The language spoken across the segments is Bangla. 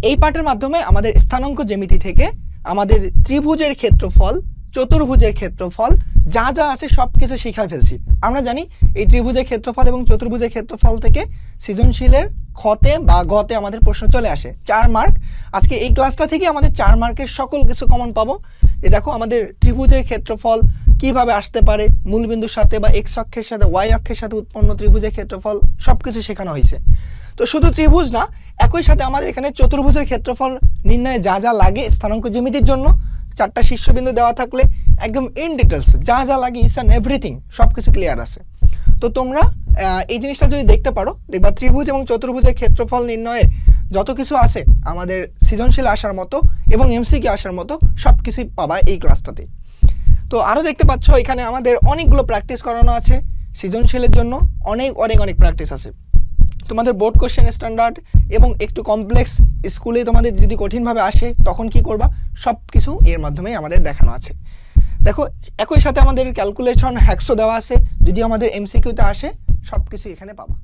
এই পাঠের মাধ্যমে আমাদের স্থানাঙ্ক জ্যামিতি থেকে আমাদের ত্রিভুজের ক্ষেত্রফল, চতুর্ভুজের ক্ষেত্রফল যা যা আছে সব কিছু শিখায় ফেলছি। আমরা জানি এই ত্রিভুজের ক্ষেত্রফল এবং চতুর্ভুজের ক্ষেত্রফল থেকে সৃজনশীলের খতে বা গতে আমাদের প্রশ্ন চলে আসে 4 মার্ক। আজকে এই ক্লাসটা থেকে আমাদের 4 মার্কের সকল কিছু কমন পাবো। দেখো আমাদের ত্রিভুজের ক্ষেত্রফল কিভাবে আসতে পারে, মূলবিন্দুর সাথে বা এক্স অক্ষের সাথে ওয়াই অক্ষের সাথে উৎপন্ন ত্রিভুজের ক্ষেত্রফল সব কিছু শেখানো হয়েছে। তো শুধু ত্রিভুজ না, একই সাথে আমাদের এখানে চতুর্ভুজের ক্ষেত্রফল নির্ণয়ে যা যা লাগে স্থানাঙ্ক জ্যামিতির জন্য 4টা শীর্ষবিন্দু দেওয়া থাকলে একদম ইন ডিটেলস যা যা লাগে ইস অ্যান্ড এভরিথিং সব কিছু ক্লিয়ার আছে। তো তোমরা এই জিনিসটা যদি দেখতে পারো, দেখবা ত্রিভুজ এবং চতুর্ভুজের ক্ষেত্রফল নির্ণয়ে যত কিছু আছে আমাদের সৃজনশীল আসার মতো এবং এমসিকিউ আসার মতো সব কিছুই পাবা এই ক্লাসটাতে। তো আরও দেখতে পাচ্ছ এখানে আমাদের অনেকগুলো প্র্যাকটিস করানো আছে। সৃজনশীলের জন্য অনেক প্র্যাকটিস আছে। তোমাদের বোর্ড কোশ্চেন স্ট্যান্ডার্ড এবং একটু কমপ্লেক্স স্কুলে তোমাদের যদি কঠিনভাবে আসে তখন কি করবা, সব কিছু এর মাধ্যমেই আমাদের দেখানো আছে। দেখো একই সাথে আমাদের ক্যালকুলেশন হ্যাক্সও দেওয়া আছে, যদি আমাদের এমসিকিউতে আসে সব কিছু এখানে পাবা।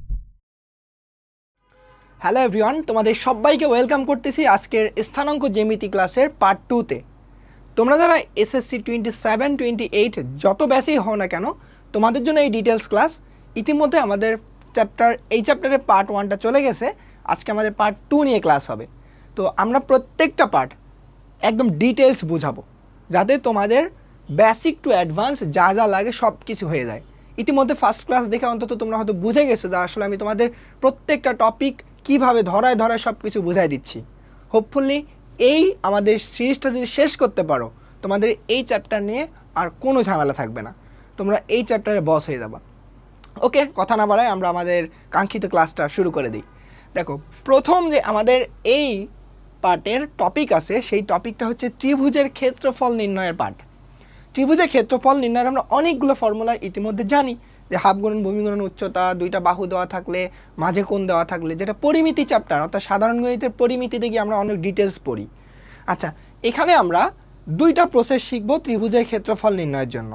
হ্যালো এভরিওয়ান, তোমাদের সবাইকে ওয়েলকাম করতেছি আজকের স্থানাঙ্ক জ্যামিতি ক্লাসের পার্ট 2তে। তোমরা যারা এসএসসি 27-28 যত ব্যাচেই হও না কেন, তোমাদের জন্য এই ডিটেলস ক্লাস। ইতিমধ্যে আমাদের এই চ্যাপ্টারের পার্ট 1টা চলে গেছে, আজকে আমাদের পার্ট 2 নিয়ে ক্লাস হবে। তো আমরা প্রত্যেকটা পার্ট একদম ডিটেলস বুঝাবো, যাতে তোমাদের বেসিক টু অ্যাডভান্স যা যা লাগে সব কিছু হয়ে যায়। ইতিমধ্যে ফার্স্ট ক্লাস দেখে অন্তত তোমরা হয়তো বুঝে গেছো যে আসলে আমি তোমাদের প্রত্যেকটা টপিক কীভাবে ধরায় সব কিছু বুঝাই দিচ্ছি। হোপফুলি এই আমাদের সিরিজটা যদি শেষ করতে পারো, তোমাদের এই চ্যাপ্টার নিয়ে আর কোনো ঝামেলা থাকবে না, তোমরা এই চ্যাপ্টারে বস হয়ে যাবা। ওকে, কথা না বাড়ায় আমরা আমাদের কাঙ্ক্ষিত ক্লাসটা শুরু করে দিই। দেখো প্রথম যে আমাদের এই পার্টের টপিক আছে সেই টপিকটা হচ্ছে ত্রিভুজের ক্ষেত্রফল নির্ণয়ের পার্ট। ত্রিভুজের ক্ষেত্রফল নির্ণয়ের আমরা অনেকগুলো ফর্মুলা ইতিমধ্যে জানি, যে হাফ গুণন ভূমি গুণন উচ্চতা, দুইটা বাহু দেওয়া থাকলে, মাঝে কোণ দেওয়া থাকলে, যেটা পরিমিতি চ্যাপ্টার অর্থাৎ সাধারণ গণিতের পরিমিতিতে গিয়ে আমরা অনেক ডিটেলস পড়ি। আচ্ছা, এখানে আমরা দুইটা প্রসেস শিখব ত্রিভুজের ক্ষেত্রফল নির্ণয়ের জন্য।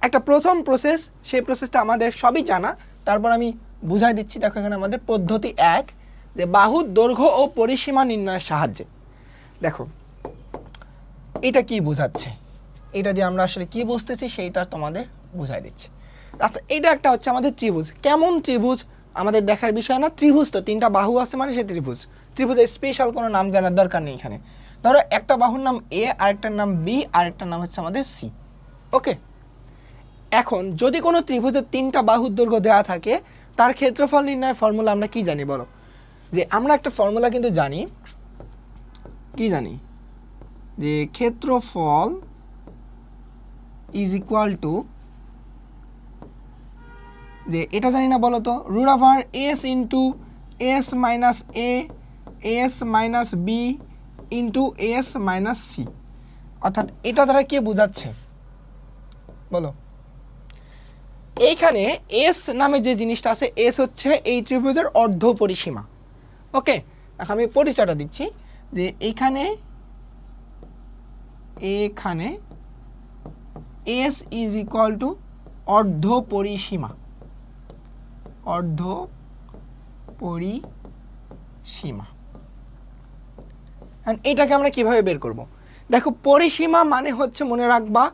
একটা প্রথম প্রসেস, সেই প্রসেসটা আমাদের সবই জানা, তারপর আমি বুঝাই দিচ্ছি। দেখো এখানে আমাদের পদ্ধতি 1, যে বাহুর দৈর্ঘ্য ও পরিসীমা নির্ণয়ের সাহায্যে। দেখো এটা কি বোঝাচ্ছে, এটা দিয়ে আমরা আসলে কি বুঝতেছি সেইটা তোমাদের বুঝাই দিচ্ছি। আচ্ছা, এটা একটা হচ্ছে আমাদের ত্রিভুজ। কেমন ত্রিভুজ আমাদের দেখার বিষয় না, ত্রিভুজ তো 3টা বাহু আছে মানে সে ত্রিভুজ। ত্রিভুজের স্পেশাল কোনো নাম জানার দরকার নেই। এখানে ধরো একটা বাহুর নাম এ, আরেকটার নাম বি, আরেকটার নাম হচ্ছে আমাদের সি। ওকে, এখন যদি কোনো ত্রিভুজের 3টা বাহুর দৈর্ঘ্য দেওয়া থাকে, তার ক্ষেত্রফল নির্ণয়ের ফর্মুলা আমরা কি জানি বলো? যে আমরা একটা ফর্মুলা কিন্তু জানি, কি জানি, যে ক্ষেত্রফল ইজ ইকুয়াল টু, যে এটা জানি না বলো তো, root over S into S minus A, S minus B into S minus C. অর্থাৎ এটা দ্বারা কে বোঝাচ্ছে বলো? এইখানে এস নামে যে জিনিসটা আছে, এস হচ্ছে এই ত্রিভুজের অর্ধ পরিসীমা। ওকে, এখন আমি পরিচয়টা দিচ্ছি, যে এখানে এস ইজ ইকুয়াল টু অর্ধ পরিসীমা, অর্ধ পরিসীমা। এটাকে আমরা কিভাবে বের করব? দেখো পরিসীমা মানে হচ্ছে, মনে রাখবা,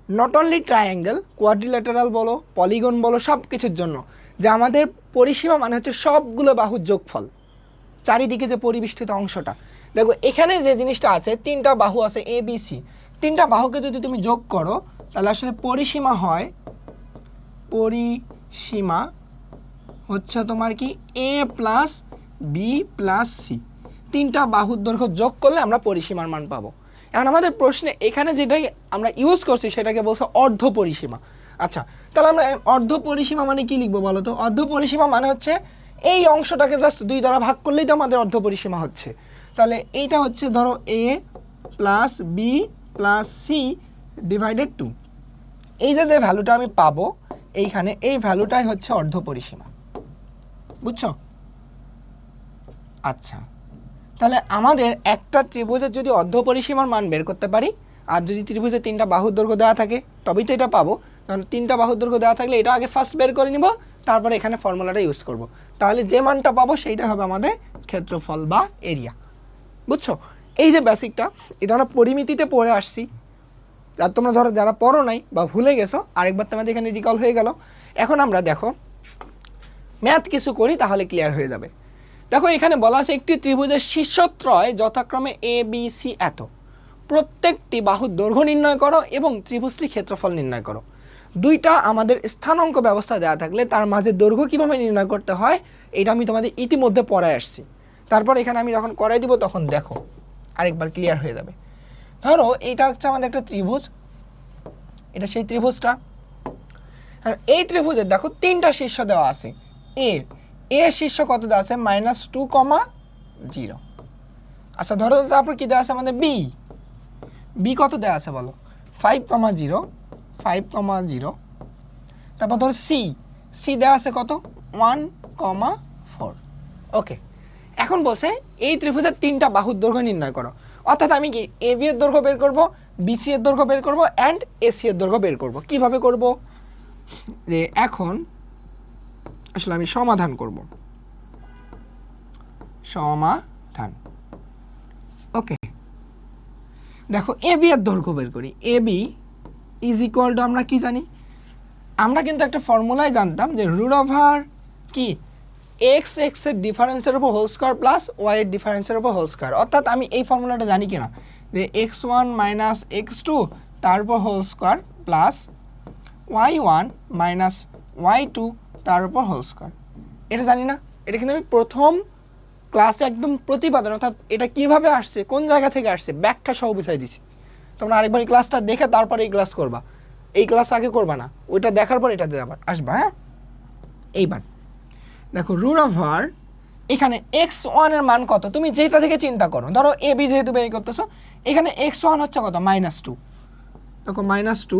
নট অনলি ট্রায়াঙ্গেল, কোয়াড্রিল্যাটারাল বলো, পলিগন বলো, সব কিছুর জন্য যে আমাদের পরিসীমা মানে হচ্ছে সবগুলো বাহুর যোগফল, চারিদিকে যে পরিবেষ্টিত অংশটা। দেখো এখানে যে জিনিসটা আছে, 3টা বাহু আছে এ বি সি, 3টা বাহুকে যদি তুমি যোগ করো তাহলে আসলে পরিসীমা হয়, পরিসীমা হচ্ছে তোমার কি এ প্লাস বি প্লাস সি। 3টা বাহুর দৈর্ঘ্য যোগ করলে আমরা পরিসীমার মান পাবো। এখন আমাদের প্রশ্নে এখানে যেটাই আমরা ইউজ করছি সেটাকে বলছে অর্ধ পরিসীমা। আচ্ছা, তাহলে আমরা অর্ধ পরিসীমা মানে কি লিখবো বলো তো? অর্ধ পরিসীমা মানে হচ্ছে এই অংশটাকে জাস্ট 2 দ্বারা ভাগ করলেই তো আমাদের অর্ধ পরিসীমা হচ্ছে। তাহলে এইটা হচ্ছে ধরো A plus B plus C divided 2। এই যে ভ্যালুটা আমি পাবো এইখানে, এই ভ্যালুটাই হচ্ছে অর্ধ পরিসীমা। বুঝছো? আচ্ছা, তাহলে আমাদের একটা ত্রিভুজের যদি অর্ধ পরিসীমার মান বের করতে পারি, আর যদি ত্রিভুজের 3টা বাহুর দৈর্ঘ্য দেওয়া থাকে তবেই তো এটা পাবো। কারণ 3টা বাহুর দৈর্ঘ্য দেওয়া থাকলে এটা আগে ফার্স্ট বের করে নিব, তারপরে এখানে ফর্মুলাটা ইউজ করব। তাহলে যে মানটা পাবো সেইটা হবে আমাদের ক্ষেত্রফল বা এরিয়া। বুঝছো? এই যে বেসিকটা, এটা আমরা পরিমিতিতে পড়ে আসছি, আর তোমরা ধরো যারা পড়ো নাই বা ভুলে গেছো আরেকবার তোমাদের এখানে রিকল হয়ে গেল। এখন আমরা দেখো ম্যাথ কিছু করি, তাহলে ক্লিয়ার হয়ে যাবে। দেখো এখানে বলা আছে একটি ত্রিভুজের শীর্ষত্রয় যথাক্রমে এ বি সি এত, প্রত্যেকটি বাহুর দৈর্ঘ্য নির্ণয় করো এবং ত্রিভুজটির ক্ষেত্রফল নির্ণয় করো। দুইটা আমাদের স্থানাঙ্ক ব্যবস্থা দেওয়া থাকলে তার মাঝে দৈর্ঘ্য কীভাবে নির্ণয় করতে হয় এটা আমি তোমাদের ইতিমধ্যে পড়ায় আসছি। তারপর এখানে আমি যখন করাই দিব তখন দেখো আরেকবার ক্লিয়ার হয়ে যাবে। ধরো এইটা হচ্ছে আমাদের একটা ত্রিভুজ, এটা সেই ত্রিভুজটা। আর এই ত্রিভুজের দেখো তিনটা শীর্ষ দেওয়া আছে। এ শীর্ষ কত দেওয়া আছে? -2,0। আচ্ছা ধরো তারপর কি দেওয়া আছে আমাদের বি কত দেওয়া আছে বলো? 5,0, 5,0। তারপর ধরো সি দেওয়া আছে কত? 1,4। ওকে, এখন বলছে এই ত্রিভুজের তিনটা বাহুর দৈর্ঘ্য নির্ণয় করো। অর্থাৎ আমি কি এ বি এর দৈর্ঘ্য বের করব, বিসি এর দৈর্ঘ্য বের করব অ্যান্ড এসি এর দৈর্ঘ্য বের করব। কিভাবে করব? যে এখন আসলে আমি সমাধান করব, সমাধান। ওকে, দেখো এ বি এর দৈর্ঘ্য বের করি। A B is equal two, আমরা কি জানি? আমরা কিন্তু একটা ফর্মুলায় জানতাম যে রুট ওভার কি এক্স এর ডিফারেন্সের উপর হোল স্কোয়ার প্লাস ওয়াই এর ডিফারেন্সের উপর হোল স্কোয়ার। অর্থাৎ আমি এই ফর্মুলাটা জানি কিনা যে x1 - x2 তার উপর whole square plus y1 - y2 তার উপর হোল স্কোয়ার। এটা জানি না? এটা কিন্তু আমি প্রথম ক্লাসে একদম প্রতিপাদন, অর্থাৎ এটা কিভাবে আসছে, কোন জায়গা থেকে আসছে, ব্যাখ্যা সহ বুঝাই দিছি। তোমরা আরেকবার এই ক্লাসটা দেখে তারপরে এই ক্লাস করবা, এই ক্লাস আগে করবা না, ওইটা দেখার পর এটাতে আবার আসবা। হ্যাঁ, এইবার দেখো রুট ওভার এখানে x1 এর মান কত তুমি যেটা থেকে চিন্তা করো। ধরো এ বি যেহেতু বের করতেছো, এখানে x1 হচ্ছে কত? -2। দেখো -2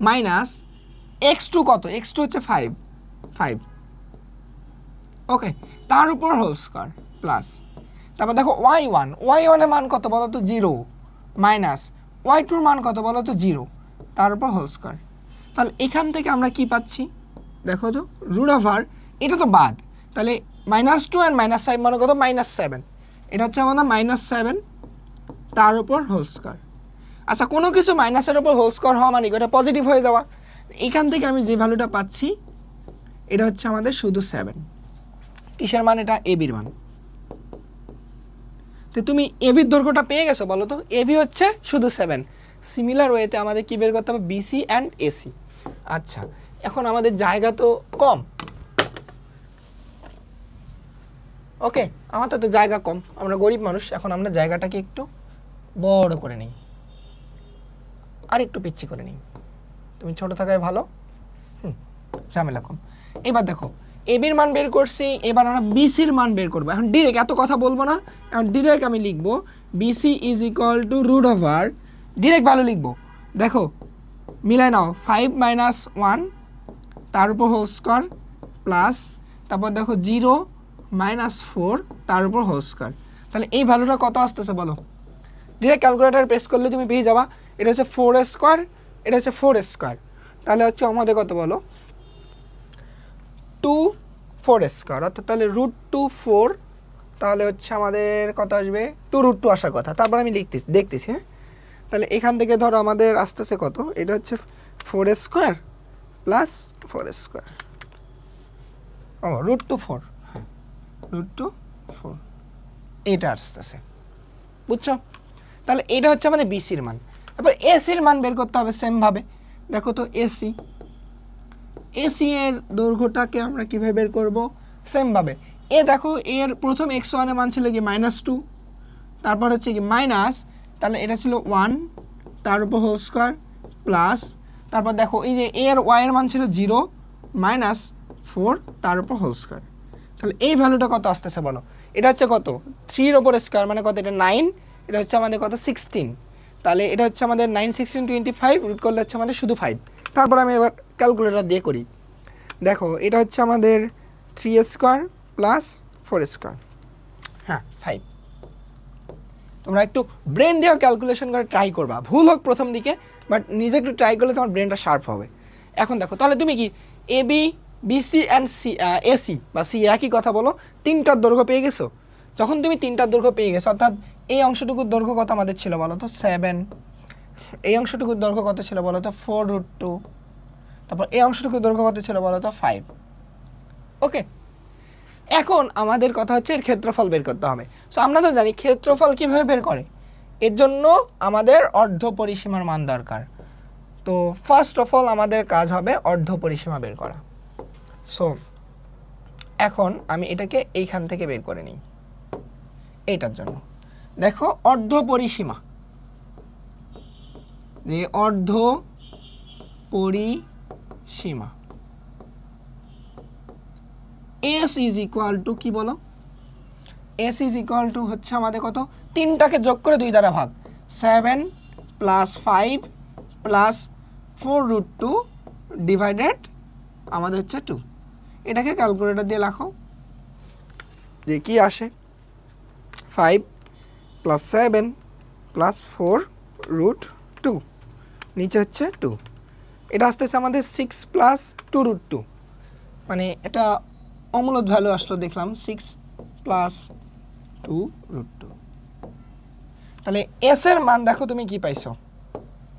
মাইনাস x2 কত? x2 হচ্ছে 5। ওকে, তার উপর হোল স্কোয়ার প্লাস, তারপর দেখো y1 এর মান কত বলো তো? 0 মাইনাস y2 এর মান কত বলো তো? 0, তার উপর হোল স্কোয়ার। তাহলে এখান থেকে আমরা কি পাচ্ছি দেখো তো? রুট ওভার এটা তো বাদ, তাহলে -2 আর -5 মানে কত? -7। এটা হচ্ছে আমাদের -7 তার উপর হোল স্কোয়ার। আচ্ছা, কোনো কিছু মাইনাসের উপর হোল স্কোয়ার হওয়া মানে এটা পজিটিভ হয়ে যাওয়া। এখান থেকে আমি যে ভ্যালুটা পাচ্ছি এটা হচ্ছে আমাদের শুধু 7। কিসের মান? এটা এ বির মান। তো তুমি এ বির দৈর্ঘ্যটা পেয়ে গেছো বলো তো? এ বি হচ্ছে শুধু 7। সিমিলার ওয়েতে আমাদের কি বের করতে হবে? BC and AC. আচ্ছা, এখন আমাদের জায়গা তো কম। ওকে, আমাদের তো জায়গা কম, আমরা গরিব মানুষ। এখন আমরা জায়গাটাকে একটু বড় করে নিই, আর একটু পিচ্ছি করে নিই। তুমি ছোট থাকায় ভালো, ঝামেলা কম। এবার দেখো এ বির মান বের করছি, এবার আমরা বিসির মান বের করবো। এখন ডিরেক্ট এত কথা বলবো না, এখন ডিরেক্ট আমি লিখবো BC is equal to root over, direct value লিখবো। দেখো মিলাই নাও, 5 - 1 তার উপর হোল স্কোয়ার প্লাস, তারপর দেখো 0 - 4 তার উপর হোল স্কোয়ার। তাহলে এই ভ্যালুটা কত আসতেছে বলো? ডিরেক্ট ক্যালকুলেটার প্রেস করলে তুমি পেয়ে যাবা। এটা হচ্ছে 4 স্কোয়ার, এটা হচ্ছে 4 স্কোয়ার। তাহলে হচ্ছে আমাদের কত বলো? 2 4 স্কোয়ার, অর্থাৎ তাহলে √2 তাহলে হচ্ছে আমাদের কত আসবে? 2√2 আসার কথা। তারপর আমি দেখতেছি। হ্যাঁ, তাহলে এখান থেকে ধরো আমাদের আসতেছে কত? এটা হচ্ছে 4 স্কোয়ার প্লাস 4 স্কোয়ার, ও √4, হ্যাঁ √4 এটা আসতেছে। বুঝছো? তাহলে এটা হচ্ছে আমাদের বিসির মান। তারপর এসির মান বের করতে হবে সেমভাবে। দেখো তো এসি এর দৈর্ঘ্যটাকে আমরা কীভাবে বের করব? সেমভাবে। দেখো এর প্রথম x1 এর মান ছিল কি -2, তারপর হচ্ছে কি মাইনাস, তাহলে এটা ছিল 1 তার উপর হোল স্কোয়ার প্লাস, তারপর দেখো এই যে এর y এর মান ছিল 0 -4 তার উপর হোল স্কোয়ার। তাহলে এই ভ্যালুটা কত আসতেছে বলো? এটা হচ্ছে কত? 3 এর উপর স্কোয়ার মানে কত? এটা 9, এটা হচ্ছে আমাদের কত? 16। তাহলে এটা হচ্ছে আমাদের 9 16 25, রুট করলে হচ্ছে আমাদের শুধু 5। তারপর আমি এবার ক্যালকুলেটর দিয়ে করি। দেখো এটা হচ্ছে আমাদের 3 স্কোয়ার প্লাস 4 স্কোয়ার, হ্যাঁ 5। তোমরা একটু ব্রেন দিয়েও ক্যালকুলেশন করে ট্রাই করবা, ভুল হোক প্রথম দিকে, বাট নিজে একটু ট্রাই করলে তোমার ব্রেনটা শার্প হবে। এখন দেখো তাহলে তুমি কি A B BC and C AC বা সি একই কথা বলো, তিনটার দৈর্ঘ্য পেয়ে গেছো। যখন তুমি তিনটার দৈর্ঘ্য পেয়ে গেছো, অর্থাৎ এই অংশটুকুর দৈর্ঘ্য কত আমাদের ছিল বলো তো 7, এই অংশটুকুর দৈর্ঘ্য কত ছিল বলো তো 4√2, তারপর এই অংশটুকুর দৈর্ঘ্য কত ছিল বলো তো 5। ওকে, এখন আমাদের কথা হচ্ছে এর ক্ষেত্রফল বের করতে হবে। সো আমরা তো জানি ক্ষেত্রফল কীভাবে বের করে, এর জন্য আমাদের অর্ধ পরিসীমার মান দরকার। তো ফার্স্ট অফ অল আমাদের কাজ হবে অর্ধ পরিসীমা বের করা। সো এখন আমি এটাকে এইখান থেকে বের করে নিই। এইটার জন্য দেখো অর্ধ পরিসীমা, যে অর্ধ পরিসীমা এস ইজ ইকুয়াল টু কি বলো, এস ইজ ইকুয়াল টু হচ্ছে আমাদের কত, তিনটাকে যোগ করে 2 দ্বারা ভাগ, 7 + 5 + 4√2 ডিভাইডেড আমাদের হচ্ছে 2। এটাকে ক্যালকুলেটর দিয়ে লেখো যে কি আসে, 5 + 7 + 4√2, নিচে হচ্ছে 2। এটা আসতেছে আমাদের 6 + 2√2, মানে এটা অমূলদ ভ্যালু আসলো দেখলাম, 6 + 2√2। তাহলে এস এর মান দেখো তুমি কি পাইছো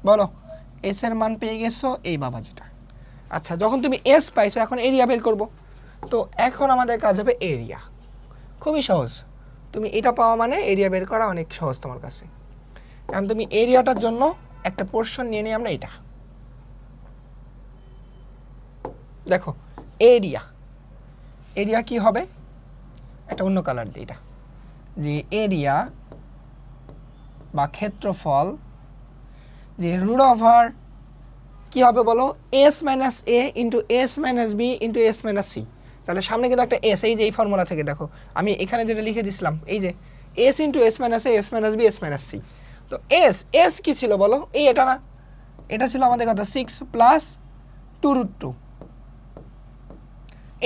বলো, এস এর মান পেয়ে গেছো এই বাবা যেটা। আচ্ছা, যখন তুমি এস পাইছো এখন এরিয়া বের করব। তো এখন আমাদের কাজ হবে এরিয়া, খুবই সহজ। তুমি এটা পাওয়া মানে এরিয়া বের করা অনেক সহজ তোমার কাছে। কারণ তুমি এরিয়াটার জন্য একটা পোর্শন নিয়ে নিই আমরা, এটা দেখো এরিয়া, এরিয়া কি হবে, একটা অন্য কালার দিই, এটা যে এরিয়া বা ক্ষেত্রফল, যে রুট ওভার কি হবে বলো, S minus A into S minus B into S minus C. তাহলে সামনে কিন্তু একটা এস, এই যে এই ফর্মুলা থেকে দেখো আমি এখানে যেটা লিখে দিছিলাম, এই যে S into S minus A, S minus B, S minus C. তো এস এস কি ছিল বলো, এই এটা না, এটা ছিল আমাদের কথা 6 + 2√2,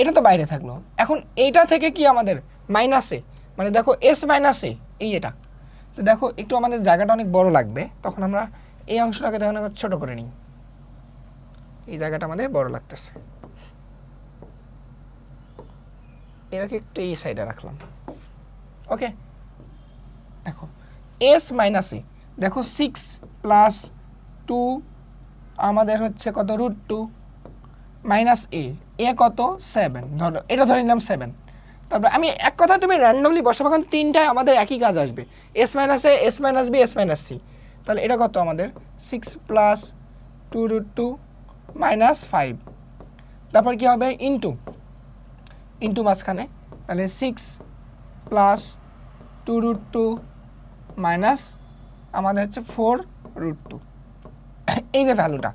এটা তো বাইরে থাকলো। এখন এইটা থেকে কি আমাদের মাইনাসে, মানে দেখো এস মাইনাসে এই এটা, তো দেখো একটু আমাদের জায়গাটা অনেক বড় লাগবে, তখন আমরা এই অংশটাকে দেখো ছোট করে নিই। এই জায়গাটা আমাদের বড় লাগতেছে, এটাকে একটু এই সাইডে রাখলাম। ওকে, দেখো এস মাইনাসে দেখো 6 + 2 আমাদের হচ্ছে কত √2 মাইনাস এ, এ কত 7, ধরো এটা ধরে নিলাম 7। তারপরে আমি এক কথা তুমি র্যান্ডমলি বসাবো, কারণ তিনটায় আমাদের একই কাজ আসবে, S minus A, S minus B, S minus C. তাহলে এটা কত আমাদের 6 + 2√2 মাইনাস 5, তারপর কি হবে ইন্টু, ইন্টু মাঝখানে, তাহলে 6 + 2√2 মাইনাস আমাদের হচ্ছে 4√2। এই যে ভ্যালুটা,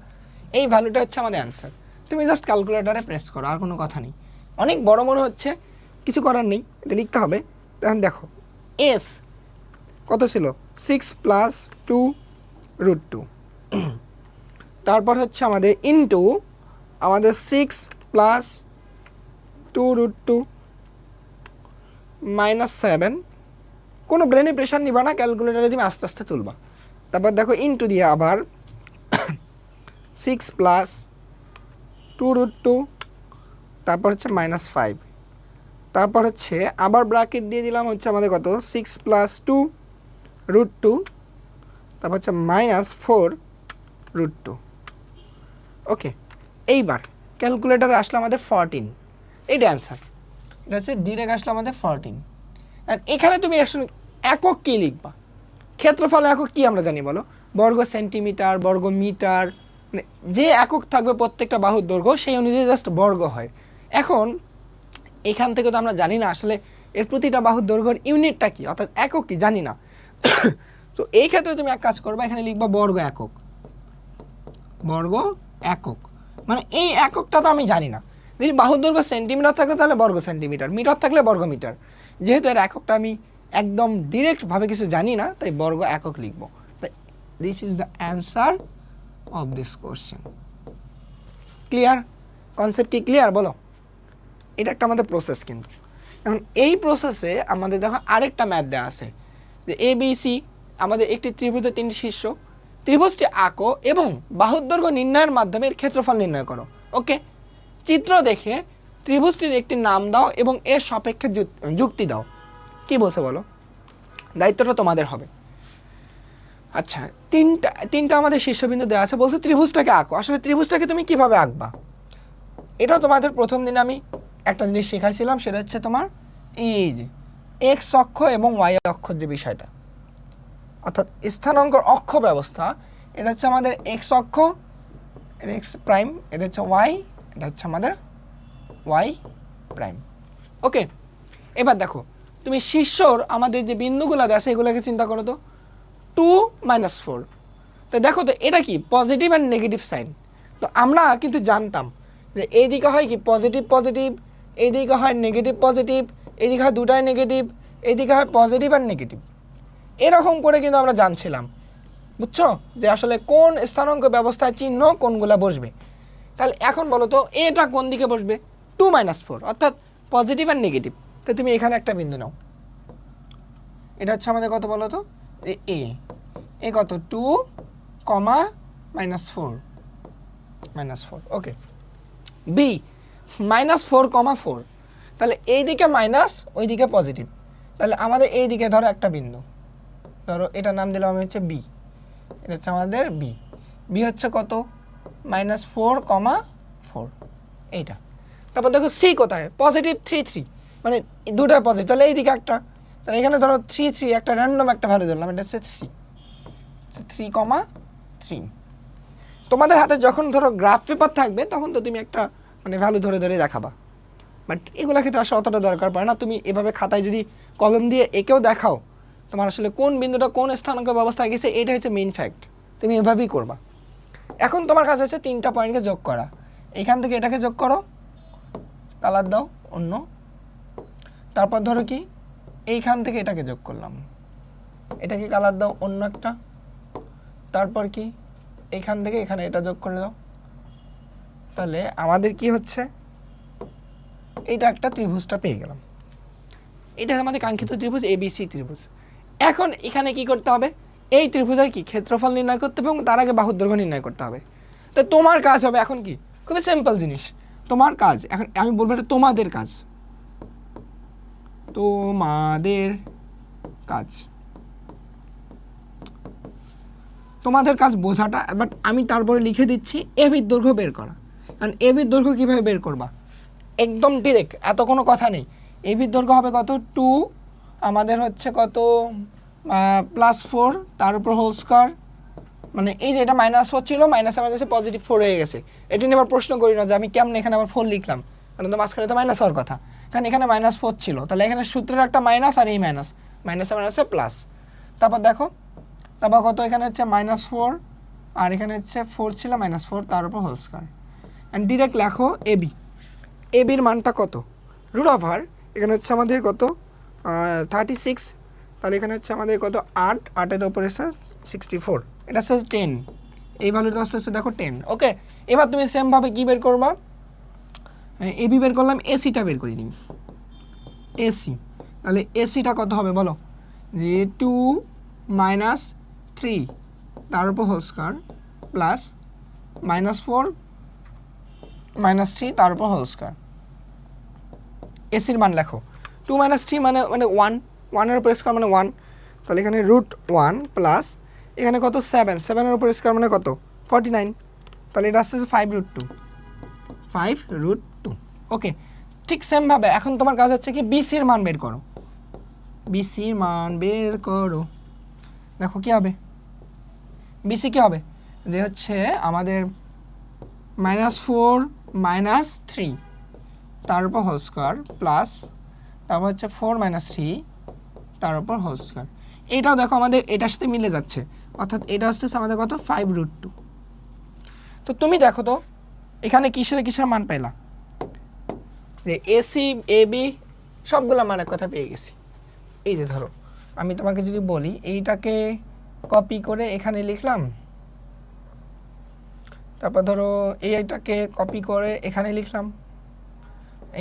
এই ভ্যালুটা হচ্ছে আমাদের অ্যান্সার। তুমি জাস্ট ক্যালকুলেটারে প্রেস করো, আর কোনো কথা নেই। অনেক বড় মনে হচ্ছে, কিছু করার নেই, এটা লিখতে হবে। তখন দেখো এস কত ছিল 6 + 2√2, তারপর হচ্ছে আমাদের ইন্টু আমাদের 6 + 2√2 মাইনাস 7। কোনো ব্রেনে প্রেশার নিবা না, ক্যালকুলেটারে তুমি আস্তে আস্তে তুলবা। তারপর দেখো ইন্টু দিয়ে আবার 6 + 2√2, তারপর হচ্ছে মাইনাস 5, তারপর হচ্ছে আবার ব্র্যাকেট দিয়ে দিলাম হচ্ছে আমাদের কত 6 + 2√2, তারপর হচ্ছে মাইনাস 4√2। ওকে, এইবার ক্যালকুলেটারে আসলো আমাদের 14, এইটা অ্যান্সার। এটা হচ্ছে ডিরেক্ট আসলো আমাদের 14। আর এখানে তুমি আসলে একক কী লিখবা, ক্ষেত্রফল একক কি আমরা জানি বলো, বর্গ সেন্টিমিটার, বর্গ মিটার, মানে যে একক থাকবে প্রত্যেকটা বাহুর দৈর্ঘ্য সেই অনুযায়ী জাস্ট বর্গ হয়। এখন এখান থেকে তো আমরা জানি না আসলে এর প্রতিটা বাহুর দৈর্ঘ্যের ইউনিটটা কি, অর্থাৎ একক কি জানি না। তো এই ক্ষেত্রে তুমি এক কাজ করবা, এখানে লিখবা বর্গ একক, বর্গ একক, মানে এই এককটা তো আমি জানি না। যদি বাহুর দৈর্ঘ্য সেন্টিমিটার থাকলে তাহলে বর্গ সেন্টিমিটার, মিটার থাকলে বর্গ মিটার। যেহেতু এর এককটা আমি একদম ডিরেক্টভাবে কিছু জানি না, তাই বর্গ একক লিখবো। তাই this is the answer of this question. Clear? Concept কি ক্লিয়ার বলো? এটা একটা আমাদের প্রসেস। কিন্তু এখন এই প্রসেসে আমাদের দেখো আরেকটা ম্যাথ দেওয়া আছে যে ABC আমাদের একটি ত্রিভুজের 3টি শীর্ষ, ত্রিভুজটি আঁকো এবং বাহুর দৈর্ঘ্য নির্ণয়ের মাধ্যমে এর ক্ষেত্রফল নির্ণয় করো। ওকে, চিত্র দেখে ত্রিভুজটির একটি নাম দাও এবং এর সাপেক্ষে যুক্তি দাও। কি বলছে বলো, দায়িত্বটা তোমাদের হবে। আচ্ছা, তিনটা আমাদের শীর্ষবিন্দু দেওয়া আছে, বলছে ত্রিভুজটাকে আঁকো। আসলে ত্রিভুজটাকে তুমি কিভাবে আঁকবা, এটাও তোমাদের প্রথম দিন আমি একটা জিনিস শেখাইছিলাম, সেটা হচ্ছে তোমার এই যে এক্স অক্ষ এবং ওয়াই অক্ষর যে বিষয়টা, অর্থাৎ স্থানাঙ্ক অক্ষ ব্যবস্থা। এটা হচ্ছে আমাদের এক্স অক্ষ, এটা এক্স প্রাইম, এটা হচ্ছে ওয়াই, এটা হচ্ছে আমাদের ওয়াই প্রাইম। ওকে, এবার দেখো তুমি শীর্ষর আমাদের যে বিন্দুগুলো দেয় সেগুলোকে চিন্তা করো তো, 2 - 4। তো দেখো তো এটা কি পজিটিভ অ্যান্ড নেগেটিভ সাইন। তো আমরা কিন্তু জানতাম যে এই দিকে হয় কি পজিটিভ পজিটিভ, এই দিকে হয় নেগেটিভ পজিটিভ, এই দিকে হয় দুটাই নেগেটিভ, এই দিকে হয় পজিটিভ আর নেগেটিভ। এরকম করে কিন্তু আমরা জানছিলাম, বুঝছো, যে আসলে কোন স্থানাঙ্ক ব্যবস্থায় চিহ্ন কোনগুলা বসবে। তাহলে এখন বলো তো এটা কোন দিকে বসবে, 2 - 4, অর্থাৎ পজিটিভ আর নেগেটিভ। তো তুমি এখানে একটা বিন্দু নাও, এটা হচ্ছে আমাদের কত বলো তো, এ কত 2, -4 -4। ওকে, বি -4, 4। তাহলে এই দিকে মাইনাস, ওই দিকে পজিটিভ। তাহলে আমাদের এই দিকে ধরো একটা বিন্দু, ধরো এটার নাম দিলাম আমি হচ্ছে বি, এটা হচ্ছে আমাদের বি। বি হচ্ছে কত -4, 4 এইটা। তারপর দেখো সি কোথায়, পজিটিভ 3, 3, মানে দুটা পজিটিভ, তাহলে এই দিকে একটা। তাহলে এখানে ধরো 3, 3, একটা র্যান্ডম একটা ভ্যালু ধরলাম, এটা হচ্ছে সি, 3, 3। তোমাদের হাতে যখন ধরো গ্রাফ পেপার থাকবে তখন তো তুমি একটা মানে ভ্যালু ধরে ধরে দেখাবা, বাট এগুলো ক্ষেত্রে আসলে অতটা দরকার পড়ে না। তুমি এভাবে খাতায় যদি কলম দিয়ে একেও দেখাও, তোমার আসলে কোন বিন্দুটা কোন স্থানাঙ্ক ব্যবস্থায় গেছে এটা হচ্ছে মেইন ফ্যাক্ট, তুমি এভাবেই করবা। এখন তোমার কাছে হচ্ছে 3টা পয়েন্টকে যোগ করা। এইখান থেকে এটাকে যোগ করো, কালার দাও অন্য, তারপর ধরো কি এইখান থেকে এটাকে যোগ করলাম, এটাকে কালার দাও অন্য একটা, তারপর কি এইখান থেকে এখানে এটা যোগ করে দাও। তাহলে আমাদের কি হচ্ছে, এইটা একটা ত্রিভুজটা পেয়ে গেলাম। এটা আমাদের কাঙ্ক্ষিত ত্রিভুজ এবিসি ত্রিভুজ। এখন এখানে কি করতে হবে, এই ত্রিভুজের কি ক্ষেত্রফল নির্ণয় করতে হবে এবং তার আগে বাহুর দৈর্ঘ্য নির্ণয় করতে হবে। তো তোমার কাজ হবে এখন কি, খুবই সিম্পল জিনিস, তোমার কাজ এখন আমি বলবো এটা তোমাদের কাজ, তোমাদের কাজ, তোমাদের কাজ বোঝাটা। বাট আমি তারপরে লিখে দিচ্ছি এবির দৈর্ঘ্য বের করা। কারণ এবির দৈর্ঘ্য কীভাবে বের করবা, একদম ডিরেক্ট, এত কোনো কথা নেই। এবির দৈর্ঘ্য হবে কত, 2 আমাদের হচ্ছে কত +4 তার উপর হোল স্কয়ার, মানে এই যে এটা -4 ছিল, মাইনাস আমার কাছে +4 হয়ে গেছে। এটা নিয়ে আবার প্রশ্ন করি না যে আমি কেমন এখানে আবার 4 লিখলাম, কারণ তো মাঝখানে তো মাইনাস হওয়ার কথা, কারণ এখানে -4 ছিল। তাহলে এখানে সূত্রের একটা মাইনাস আর এই মাইনাস, মাইনাসে মাইনাসে প্লাস। তারপর দেখো, তারপর কত এখানে হচ্ছে -4 আর এখানে হচ্ছে 4 ছিল, -4 তার উপর হোল স্কয়ার। অ্যান্ড ডিরেক্ট লেখো এবি, এবির মানটা কত, √, এখানে হচ্ছে আমাদের কত 36, তাহলে এখানে হচ্ছে আমাদের কত 8, 8-এর উপরে এসে 64, এটা হচ্ছে 10, এই ভ্যালুটা আসছে দেখো 10। ওকে, এবার তুমি সেমভাবে কী বের করবা, এবি বের করলাম, এসিটা বের করে নিই, এসি। তাহলে এসিটা কত হবে বলো, যে 2 - 3 তার উপর হোল স্কয়ার প্লাস -4 -3 তার উপর হোল স্কয়ার। এসির মান লেখো, 2 - 3 মানে 1, 1-এর উপর স্কয়ার মানে 1, তাহলে এখানে √1 প্লাস এখানে কত 7, 7-এর উপর স্কয়ার মানে কত 49, তাহলে এটা আসছে 5√2, 5√2। ওকে, ঠিক সেমভাবে এখন তোমার কাজ হচ্ছে কি বিসির মান বের করো, বিসির মান বের করো। দেখো কী হবে, বিসি কী হবে, যে হচ্ছে আমাদের -4 - 3 তার উপর হোল স্কয়ার প্লাস তারপর হচ্ছে 4 - 3 তার উপর হোল স্কয়ার। এইটাও দেখো আমাদের এটার সাথে মিলে যাচ্ছে, অর্থাৎ এটা আসছে আমাদের কত 5√2। তো তুমি দেখো তো এখানে কিসের কিসের মান পেলা, যে এসি এবি সবগুলো মানের কথা পেয়ে গেছি। এই যে ধরো আমি তোমাকে যদি বলি এইটাকে কপি করে এখানে লিখলাম, তারপর ধরো এইটাকে কপি করে এখানে লিখলাম,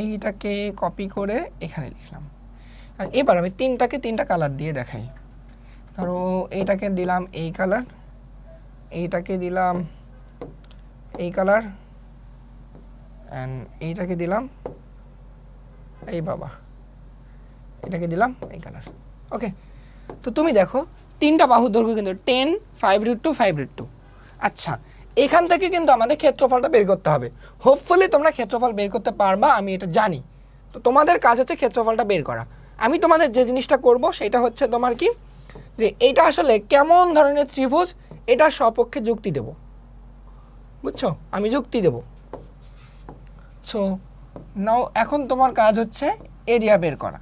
এইটাকে কপি করে এখানে লিখলাম। আর এবার আমি 3টা কালার দিয়ে দেখাই। ধরো এইটাকে দিলাম এই কালার, এইটাকে দিলাম এই কালার, অ্যান্ড এইটাকে দিলাম এই বাবা এটাকে দিলাম এই কালার। ওকে, তো তুমি দেখো তিনটা বাহুর দৈর্ঘ্য কিন্তু 10, 5√2, 5√2। আচ্ছা, এখান থেকে কিন্তু আমাদের ক্ষেত্রফলটা বের করতে হবে। হোপফুলি তোমরা ক্ষেত্রফল বের করতে পারবা, আমি এটা জানি। তো তোমাদের কাজ হচ্ছে ক্ষেত্রফলটা বের করা। আমি তোমাদের যে জিনিসটা করব সেটা হচ্ছে তোমার কি, যে এইটা আসলে কেমন ধরনের ত্রিভুজ এটার সপক্ষে যুক্তি দেব, বুঝছো? আমি যুক্তি দেব। সো নাও এখন তোমার কাজ হচ্ছে এরিয়া বের করা।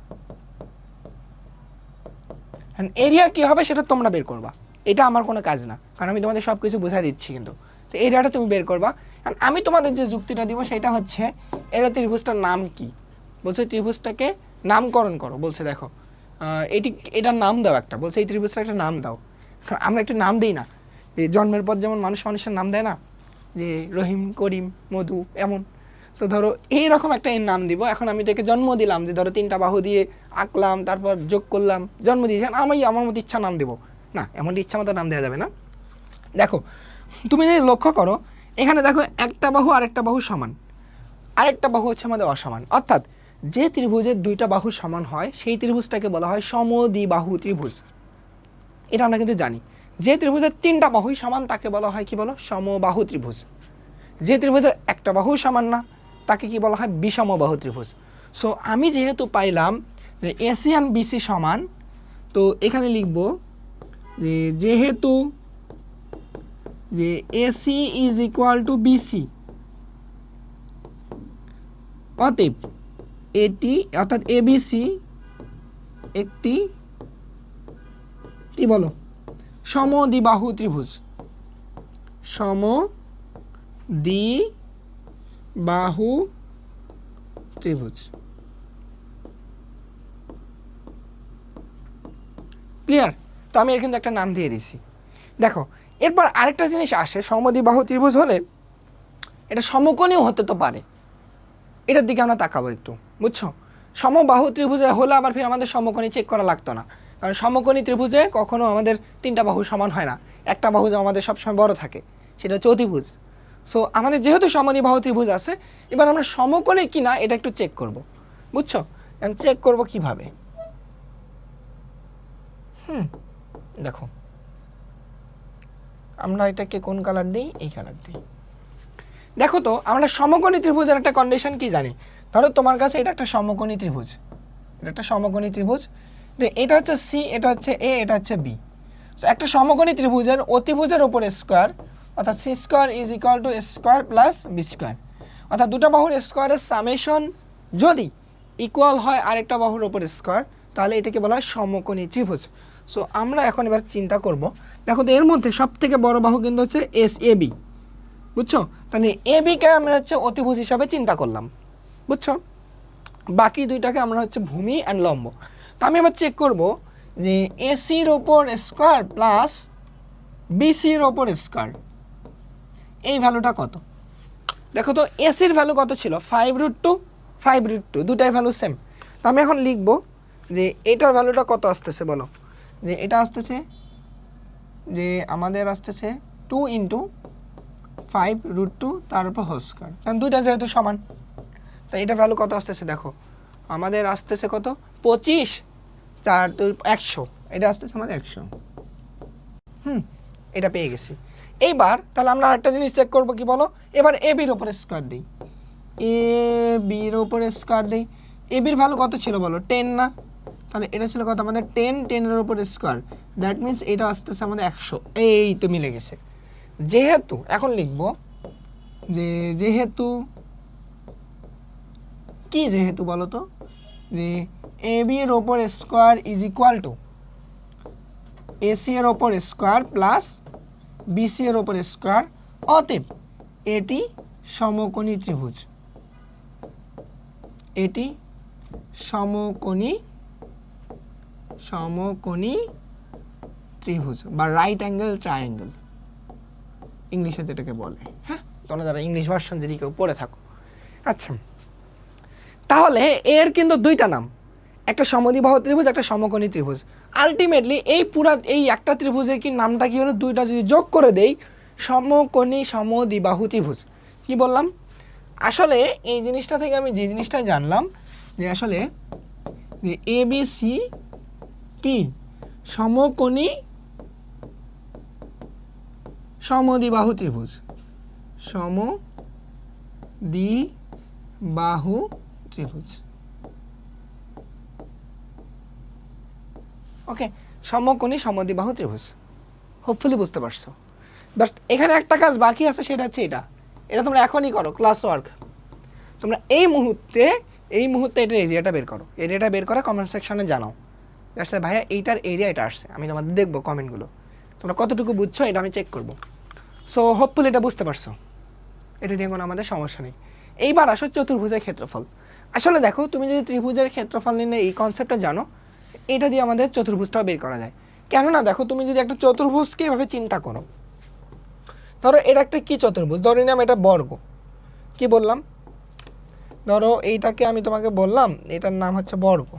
এরিয়া কী হবে সেটা তোমরা বের করবা, এটা আমার কোনো কাজ না, কারণ আমি তোমাদের সব কিছু বোঝাই দিচ্ছি। কিন্তু তো এরিয়াটা তুমি বের করবা। কারণ আমি তোমাদের যে যুক্তিটা দিব সেটা হচ্ছে এটা ত্রিভুজটার নাম কি, বলছে ত্রিভুজটাকে নামকরণ করো। বলছে দেখো এটার নাম দাও একটা, বলছে এই ত্রিভুজটার একটা নাম দাও। আমরা একটু নাম দিই না, এই জন্মের পর যেমন মানুষের নাম দেয় না, যে রহিম, করিম, মধু, এমন। তো ধরো এইরকম একটা এর নাম দিব। এখন আমি এটাকে জন্ম দিলাম, যে ধরো তিনটা বাহু দিয়ে আঁকলাম, তারপর যোগ করলাম, জন্ম দিয়ে আমি আমার মতো ইচ্ছা নাম দেবো না, এমন ইচ্ছা মতো নাম দেওয়া যাবে না। দেখো তুমি যদি লক্ষ্য করো, এখানে দেখো একটা বাহু আরেকটা বাহু সমান, আরেকটা বাহু হচ্ছে আমাদের অসমান। অর্থাৎ যে ত্রিভুজের দুইটা বাহু সমান হয় সেই ত্রিভুজটাকে বলা হয় সমদ্বিবাহু ত্রিভুজ। এটা আমরা কিন্তু জানি। যে ত্রিভুজের তিনটা বাহুই সমান তাকে বলা হয় কি বলো, সমবাহু ত্রিভুজ। যে ত্রিভুজের একটা বাহু সমান না তাকে কি বলা হয়, বিষমবাহু ত্রিভুজ। সো আমি যেহেতু পাইলাম যে এসি আর বিসি সমান, তো এখানে লিখব যে যেহেতু যে AC is equal to BC, অতএব এটি অর্থাৎ এবিসি একটি কি বলো, সমদ্বিবাহু ত্রিভুজ। সমদ্বিবাহু ত্রিভুজ। ক্লিয়ার? তো আমি এর কিন্তু একটা নাম দিয়ে দিছি। দেখো এরপর আরেকটা জিনিস আসে, সমদ্বিবাহু ত্রিভুজ হলে এটা সমকোণীয় হতে তো পারে, এটার দিকে আমরা তাকাবো একটু, বুঝছো? সমবাহু ত্রিভুজে হলে আবার ফির আমাদের সমকোণী চেক করা লাগতো না, কারণ সমকোণী ত্রিভুজে কখনো আমাদের তিনটা বাহু সমান হয় না, একটা বাহু আমাদের সবসময় বড় থাকে, সেটা হচ্ছে অতিভুজ। সো আমাদের যেহেতু সমদ্বিবাহু ত্রিভুজ আছে, এবার আমরা সমকোণী কিনা এটা একটু চেক করব, বুঝছো? চেক করব কিভাবে, দেখো আমরা এটাকে কোন কালার দিই, এই কালার দিই। দেখো তো আমরা সমকোণী ত্রিভুজের একটা কন্ডিশন কি জানি, ধরো তোমার কাছে এটা একটা সমকোণী ত্রিভুজ, এটা একটা সমকোণী ত্রিভুজ, এটা হচ্ছে সি, এটা হচ্ছে এ, এটা হচ্ছে বি। সো একটা সমকোণী ত্রিভুজের অতিভুজের উপর স্কোয়ার, অর্থাৎ C square is equal to square plus B square, অর্থাৎ দুটা বাহুর স্কোয়ারের সামেশন যদি ইকুয়াল হয় আরেকটা বাহুর উপর স্কোয়ার, তাহলে এটাকে বলা হয় সমকোণী ত্রিভুজ। সো আমরা এখন এবার চিন্তা করব, দেখো তো এর মধ্যে সব থেকে বড় বাহু কিন্তু হচ্ছে এস এ বি, বুঝছো? তাহলে এ বিকে আমরা হচ্ছে অতিভুজ হিসাবে চিন্তা করলাম, বুঝছো? বাকি দুইটাকে আমরা হচ্ছে ভূমি অ্যান্ড লম্ব। তো আমি এবার চেক করব যে এসির ওপর স্কোয়ার প্লাস বিসির ওপর স্কোয়ার, এই ভ্যালুটা কত। দেখো তো এসির ভ্যালু কত ছিল, 5√2, 5√2, দুটাই ভ্যালু সেম। তো আমি এখন লিখব যে এটার ভ্যালুটা কত আসতেছে বলো, যে এটা আসতেছে, যে আমাদের আসতেছে 2 × 5√2 তার উপর হোল স্কোয়ার, কারণ দুইটা যেহেতু সমান। তাই এটা ভ্যালু কত আসতেছে, দেখো আমাদের আসতেছে কত, 25, 4 2 100, এটা আসতেছে আমাদের 100। এটা পেয়ে গেছি। এইবার তাহলে আমরা আরেকটা জিনিস চেক করবো, কি বলো, এবার এ বির ওপরে স্কোয়ার দিই, এ বির ওপরে স্কোয়ার দিই। এ বির ভ্যালু কত ছিল বলো, 10 না? তাহলে এটা ছিল কত আমাদের 10, 10-এর ওপরে স্কোয়ার, দ্যাট মিনস এটা আসতেছে আমাদের 100। এই তো মিলে গেছে। যেহেতু এখন লিখবো যে যেহেতু কি, যেহেতু বলো তো, যে এ বি এর ওপর square is equal to AC এর ওপর স্কোয়ার প্লাস বিসি এর ওপর স্কোয়ার, অতএব এটি সমকোণী ত্রিভুজ, এটি সমকোণী ত্রিভুজ বা রাইট অ্যাঙ্গেল ট্রায়াঙ্গেল ইংলিশে যেটাকে বলে। হ্যাঁ, তোমরা যারা ইংলিশ ভার্সন যদি কেউ পড়ে থাকো। আচ্ছা, তাহলে এর কিন্তু দুইটা নাম, একটা সমদ্বিবাহু ত্রিভুজ, একটা সমকোণী ত্রিভুজ। আলটিমেটলি এই একটা ত্রিভুজের কি নামটা কি হলো, দুইটা যদি যোগ করে দেই সমকোণী সমদ্বিবাহু ত্রিভুজ। কি বললাম, আসলে এই জিনিসটা থেকে আমি যে জিনিসটা জানলাম, যে আসলে যে ABC কি সমকোণী সমদ্বিবাহু ত্রিভুজ, সমদ্বিবাহু ত্রিভুজ। ওকে, সমকোণী সমদ্বিবাহু ত্রিভুজ। হোপফুলি বুঝতে পারছো। বাট এখানে একটা কাজ বাকি আছে, সেটা হচ্ছে এটা তোমরা এখনই করো, ক্লাস ওয়ার্ক। তোমরা এই মুহূর্তে এটার এরিয়াটা বের করো। এরিয়াটা বের করে কমেন্ট সেকশনে জানাও আসলে ভাইয়া এইটার এরিয়া এটা আসছে। আমি তোমাদের দেখবো কমেন্টগুলো, তোমরা কতটুকু বুঝছো এটা আমি চেক করবো। সো হোপফুলি এটা বুঝতে পারছো, এটা নিয়ে কোনো আমাদের সমস্যা নেই। এইবার আসো চতুর্ভুজের ক্ষেত্রফল। আসলে দেখো, তুমি যদি ত্রিভুজের ক্ষেত্রফল নিয়ে এই কনসেপ্টটা জানো, এটা দিয়ে আমাদের চতুর্ভুজটাও বের করা যায়। কেননা দেখো, তুমি যদি একটা চতুর্ভুজকে এভাবে চিন্তা করো, ধরো এটা একটা কি চতুর্ভুজ, ধরে নিলাম এটা বর্গ। কি বললাম, ধরো এইটাকে আমি তোমাকে বললাম এটার নাম হচ্ছে বর্গ।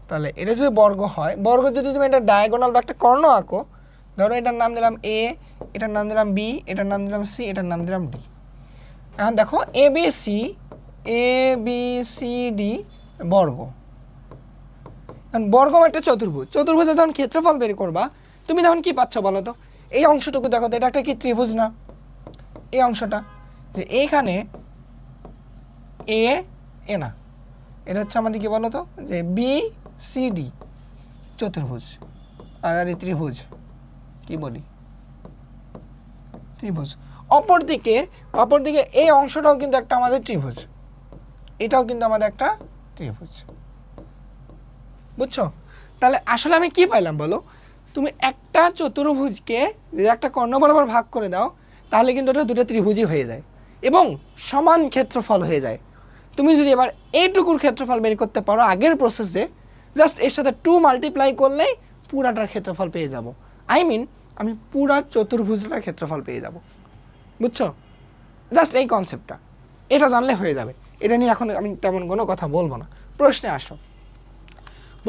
তাহলে এটা যদি বর্গ হয়, বর্গ যদি তুমি এটা ডায়াগোনাল বা একটা কর্ণ আঁকো, ধরো এটার নাম দিলাম এ, এটার নাম দিলাম বি, এটার নাম দিলাম সি, এটার নাম দিলাম ডি। এখন দেখো এ বি সি ডি বর্গ। কারণ বর্গ একটা চতুর্ভুজ, চতুর্ভুজে যখন ক্ষেত্রফল বের করবা, তুমি তখন কি পাচ্ছ বলো তো? এই অংশটুকু দেখো তো, এটা একটা কি ত্রিভুজ না? এই অংশটা যে এইখানে এ না, এটা হচ্ছে আমাদের কি বলো তো, যে বি সি ডি চতুর্ভুজ, আর এই ত্রিভুজ কি বলি, ত্রিভুজ। অপরদিকে এই অংশটাও কিন্তু একটা আমাদের ত্রিভুজ, এটাও কিন্তু আমাদের একটা ত্রিভুজ। বুঝছো? তাহলে আসলে আমি কি পাইলাম বলো, তুমি একটা চতুর্ভুজকে যদি একটা কর্ণ বরাবর ভাগ করে দাও, তাহলে কিন্তু ওটা দুটো ত্রিভুজই হয়ে যায় এবং সমান ক্ষেত্রফল হয়ে যায়। তুমি যদি এবার এইটুকুর ক্ষেত্রফল বের করতে পারো আগের প্রসেসে, জাস্ট এর সাথে 2 মাল্টিপ্লাই করলেই পুরাটার ক্ষেত্রফল পেয়ে যাব। আমি পুরা চতুর্ভুজটার ক্ষেত্রফল পেয়ে যাব। বুঝছো? জাস্ট এই কনসেপ্টটা, এটা জানলে হয়ে যাবে। এটা নিয়ে এখন আমি তেমন কোনো কথা বলবো না। প্রশ্নে আসো,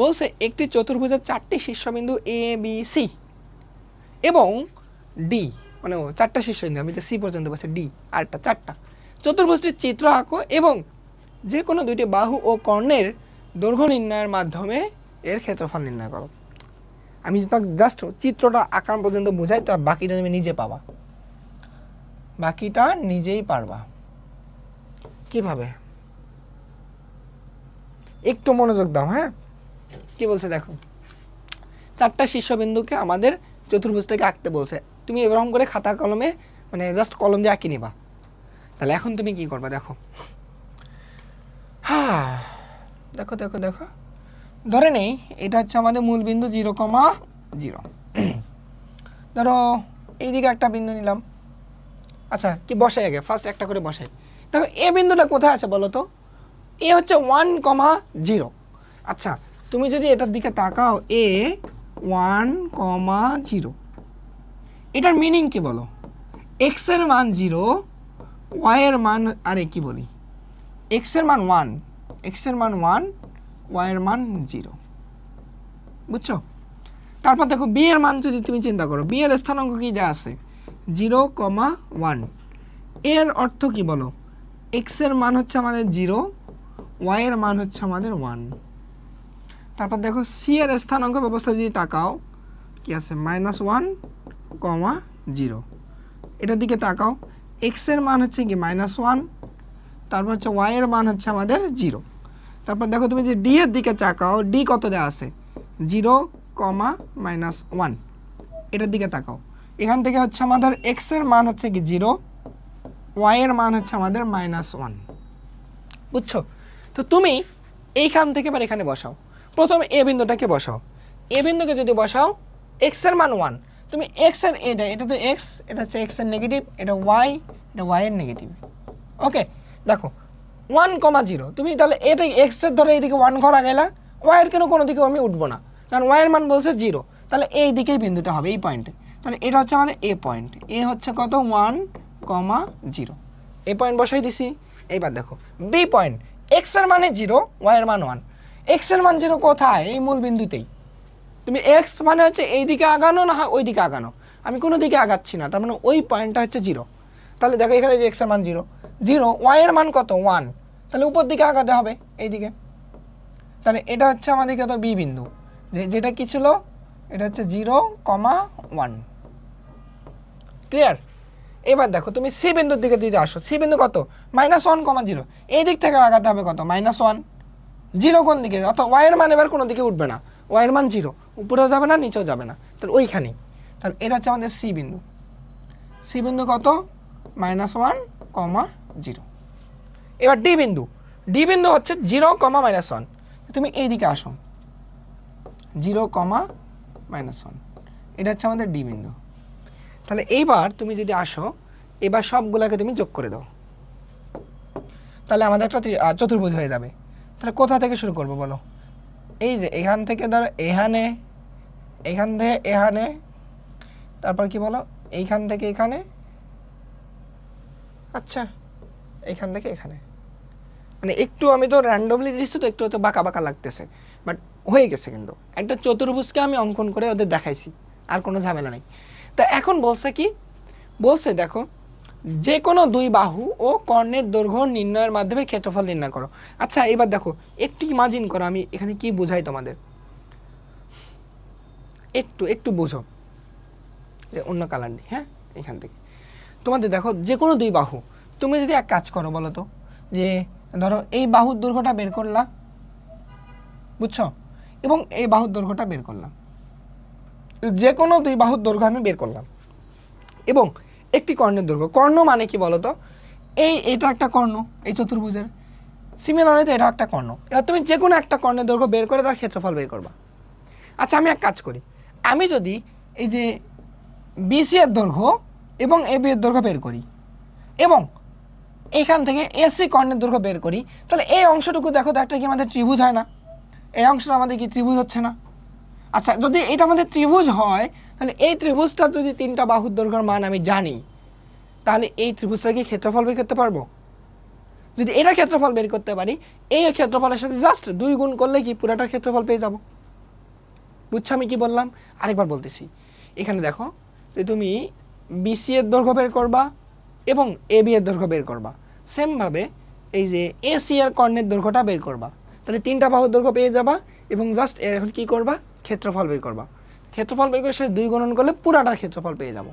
বলছে একটি চতুর্ভুজের 4টি শীর্ষবিন্দু এ বি সি এবং ডি, মানে 4টা শীর্ষবিন্দু, আমি তো সি পর্যন্ত বলছি, ডি আর 4টা। চতুর্ভুজটির চিত্র আঁকো এবং যে কোনো 2টি বাহু ও কর্ণের দৈর্ঘ্য নির্ণয়ের মাধ্যমে এর ক্ষেত্রফল নির্ণয় করো। আমি জাস্ট চিত্রটা আঁকার পর্যন্ত বোঝাই, তো বাকিটা তুমি নিজে পাবা, বাকিটা নিজেই পারবা। কিভাবে? একটু মনোযোগ দাও। হ্যাঁ, কি বলছে দেখো, 4টা শীর্ষবিন্দুকে আমাদের চতুর্ভুজটাকে আঁকতে বলছে। তুমি এরকম করে খাতা কলমে, মানে জাস্ট কলম দিয়ে আঁকি নিবা। তাহলে এখন তুমি কি করবা দেখো, দেখো দেখো দেখো, ধরে নেই এটা হচ্ছে আমাদের মূল বিন্দু 0,0। ধরো এইদিকে একটা বিন্দু নিলাম। আচ্ছা, কি বসাই আগে, ফার্স্ট একটা করে বসাই। দেখো এ বিন্দুটা কোথায় আছে বলো তো? এ হচ্ছে 1,0। আচ্ছা, তুমি যদি এটার দিকে তাকাও, এ 1,0, এটার মিনিং কি বলো? এক্স এর মান 0, ওয়াই এর মান, আরে কি বলি, এক্স এর মান 1, ওয়াই এর মান 0। বুঝছো? তারপর দেখো বি এর মান যদি তুমি চিন্তা করো, বি এর স্থানাঙ্ক কি দেওয়া আছে? 0,1। এর অর্থ কি বলো? এক্স এর মান হচ্ছে আমাদের 0, ওয়াই এর মান হচ্ছে আমাদের 1। তারপর দেখো সি এর স্থানাঙ্ক ব্যবস্থা যদি তাকাও, কি আছে? -1,0। এটার দিকে তাকাও, এক্স এর মান হচ্ছে কি -1, তারপর হচ্ছে ওয়াই এর মান হচ্ছে আমাদের 0। তারপর দেখো তুমি যে ডি এর দিকে তাকাও, ডি কত দেওয়া আছে? 0,-1। এটার দিকে তাকাও, এখান থেকে হচ্ছে আমাদের এক্স এর মান হচ্ছে কি 0, ওয়াই এর মান হচ্ছে আমাদের -1। বুঝছো? তো তুমি এইখান থেকে এবার এখানে বসাও। প্রথমে এ বিন্দুটাকে বসাও। এ বিন্দুকে যদি বসাও, এক্স এর মান 1, তুমি এক্স এর এটা তো এক্স, এটা হচ্ছে এক্স এর নেগেটিভ, এটা ওয়াই এর নেগেটিভ। ওকে, দেখো 1,0, তুমি তাহলে এটা এক্স এর ধরে এইদিকে 1 ঘর গেলা, ওয়াই এর কোনো দিকে আমি উঠবো না, কারণ ওয়াই এর মান বলছে 0। তাহলে এই দিকেই বিন্দুটা হবে, এই পয়েন্টে। তাহলে এটা হচ্ছে আমাদের এ পয়েন্ট। এ হচ্ছে কত? 1,0। এ পয়েন্ট বসাই দিছি। এইবার দেখো বি পয়েন্ট, এক্স এর মানে 0, ওয়াই এর মান 1। এক্স এর মান 0 কোথায়? এই মূল বিন্দুতেই। তুমি এক্স মানে হচ্ছে এই দিকে আগানো না ওই দিকে আগানো, আমি কোনো দিকে আগাচ্ছি না, তার মানে ওই পয়েন্টটা হচ্ছে 0। তাহলে দেখো এখানে যে এক্স এর মান 0, ওয়াই এর মান কত? 1। তাহলে উপর দিকে আগাতে হবে, এই দিকে। তাহলে এটা হচ্ছে আমাদের কত বি বিন্দু, যেটা কি ছিল, এটা হচ্ছে 0,1। ক্লিয়ার? এবার দেখো তুমি সি বিন্দুর দিকে যদি আসো, সি বিন্দু কত, -1,0। এই দিক থেকে আগাতে হবে কত, -1। 0 কোন দিকে, অর্থাৎ ওয়াই এর মান এবার কোনো দিকে উঠবে না, ওয়াই এর মান 0, উপরেও যাবে না নিচেও যাবে না, তাহলে ওইখানেই। তাহলে এটা হচ্ছে আমাদের সি বিন্দু। সি বিন্দু কত, -1,0। এবার ডি বিন্দু, ডি বিন্দু হচ্ছে 0,-1। তুমি এই দিকে আসো, 0,-1, এটা হচ্ছে আমাদের ডি বিন্দু। তাহলে এইবার তুমি যদি আসো, এবার সবগুলোকে তুমি যোগ করে দাও, তাহলে আমাদের একটা চতুর্ভুজ হয়ে যাবে। তাহলে কোথা থেকে শুরু করবো বলো? এই যে এখান থেকে ধরো এখানে, এখান থেকে এখানে, তারপর কি বলো, এইখান থেকে এখানে, আচ্ছা এখান থেকে এখানে। মানে একটু আমি তো র্যান্ডমলি দিচ্ছি, তো একটু হয়তো বাঁকা বাঁকা লাগতেছে, বাট হয়ে গেছে। কিন্তু একটা চতুর্ভুজকে আমি অঙ্কন করে ওদের দেখাইছি, আর কোনো ঝামেলা নেই। তা এখন বলছে কি, বলছে দেখো, যে কোনো দুই বাহু ও কর্ণের দৈর্ঘ্য নির্ণয়ের মাধ্যমে ক্ষেত্রফল নির্ণয় করো। আচ্ছা এবার দেখো, একটু ইমাজিন করো আমি এখানে কি বোঝাই তোমাদের, একটু একটু বোঝো, অন্য কালার দিই, হ্যাঁ এখান থেকে। তোমাদের দেখো যে কোনো দুই বাহু, তুমি যদি এক কাজ করো বলো তো, যে ধরো এই বাহুর দৈর্ঘ্যটা বের করলা, বুঝছো, এবং এই বাহুর দৈর্ঘ্যটা বের করলাম, যে কোনো দুই বাহুর দৈর্ঘ্য আমি বের করলাম, এবং একটি কর্ণের দৈর্ঘ্য। কর্ণ মানে কি বলো তো, এটা একটা কর্ণ এই চতুর্ভুজের, সিমিলারলি এটা একটা কর্ণ। এবার তুমি যে কোনো একটা কর্ণের দৈর্ঘ্য বের করে তার ক্ষেত্রফল বের করবা। আচ্ছা আমি এক কাজ করি, আমি যদি এই যে বিসি এর দৈর্ঘ্য এবং এবি এর দৈর্ঘ্য বের করি, এবং এখান থেকে এসি কর্ণের দৈর্ঘ্য বের করি, তাহলে এই অংশটুকু দেখো তো একটা কি আমাদের ত্রিভুজ হয় না? এই অংশটা আমাদের কি ত্রিভুজ হচ্ছে না? আচ্ছা যদি এটা আমাদের ত্রিভুজ হয়, তাহলে এই ত্রিভুজটা যদি তিনটা বাহুর দৈর্ঘ্যের মান আমি জানি, তাহলে এই ত্রিভুজটা কি ক্ষেত্রফল বের করতে পারবো? যদি এটা ক্ষেত্রফল বের করতে পারি, এই ক্ষেত্রফলের সাথে জাস্ট 2 গুণ করলে কি পুরাটার ক্ষেত্রফল পেয়ে যাব। বুঝছো আমি কি বললাম? আরেকবার বলতেছি, এখানে দেখো যে তুমি বিসি এর দৈর্ঘ্য বের করবা এবং এবি এর দৈর্ঘ্য বের করবা, সেমভাবে এই যে এসি এর কর্ণের দৈর্ঘ্যটা বের করবা, তাহলে তিনটা বাহুর দৈর্ঘ্য পেয়ে যাবা, এবং জাস্ট এখন কি করবা, ক্ষেত্রফল বের করবা। ক্ষেত্রফল বের করে সাথে 2 গুণন করলে পুরাটার ক্ষেত্রফল পেয়ে যাব।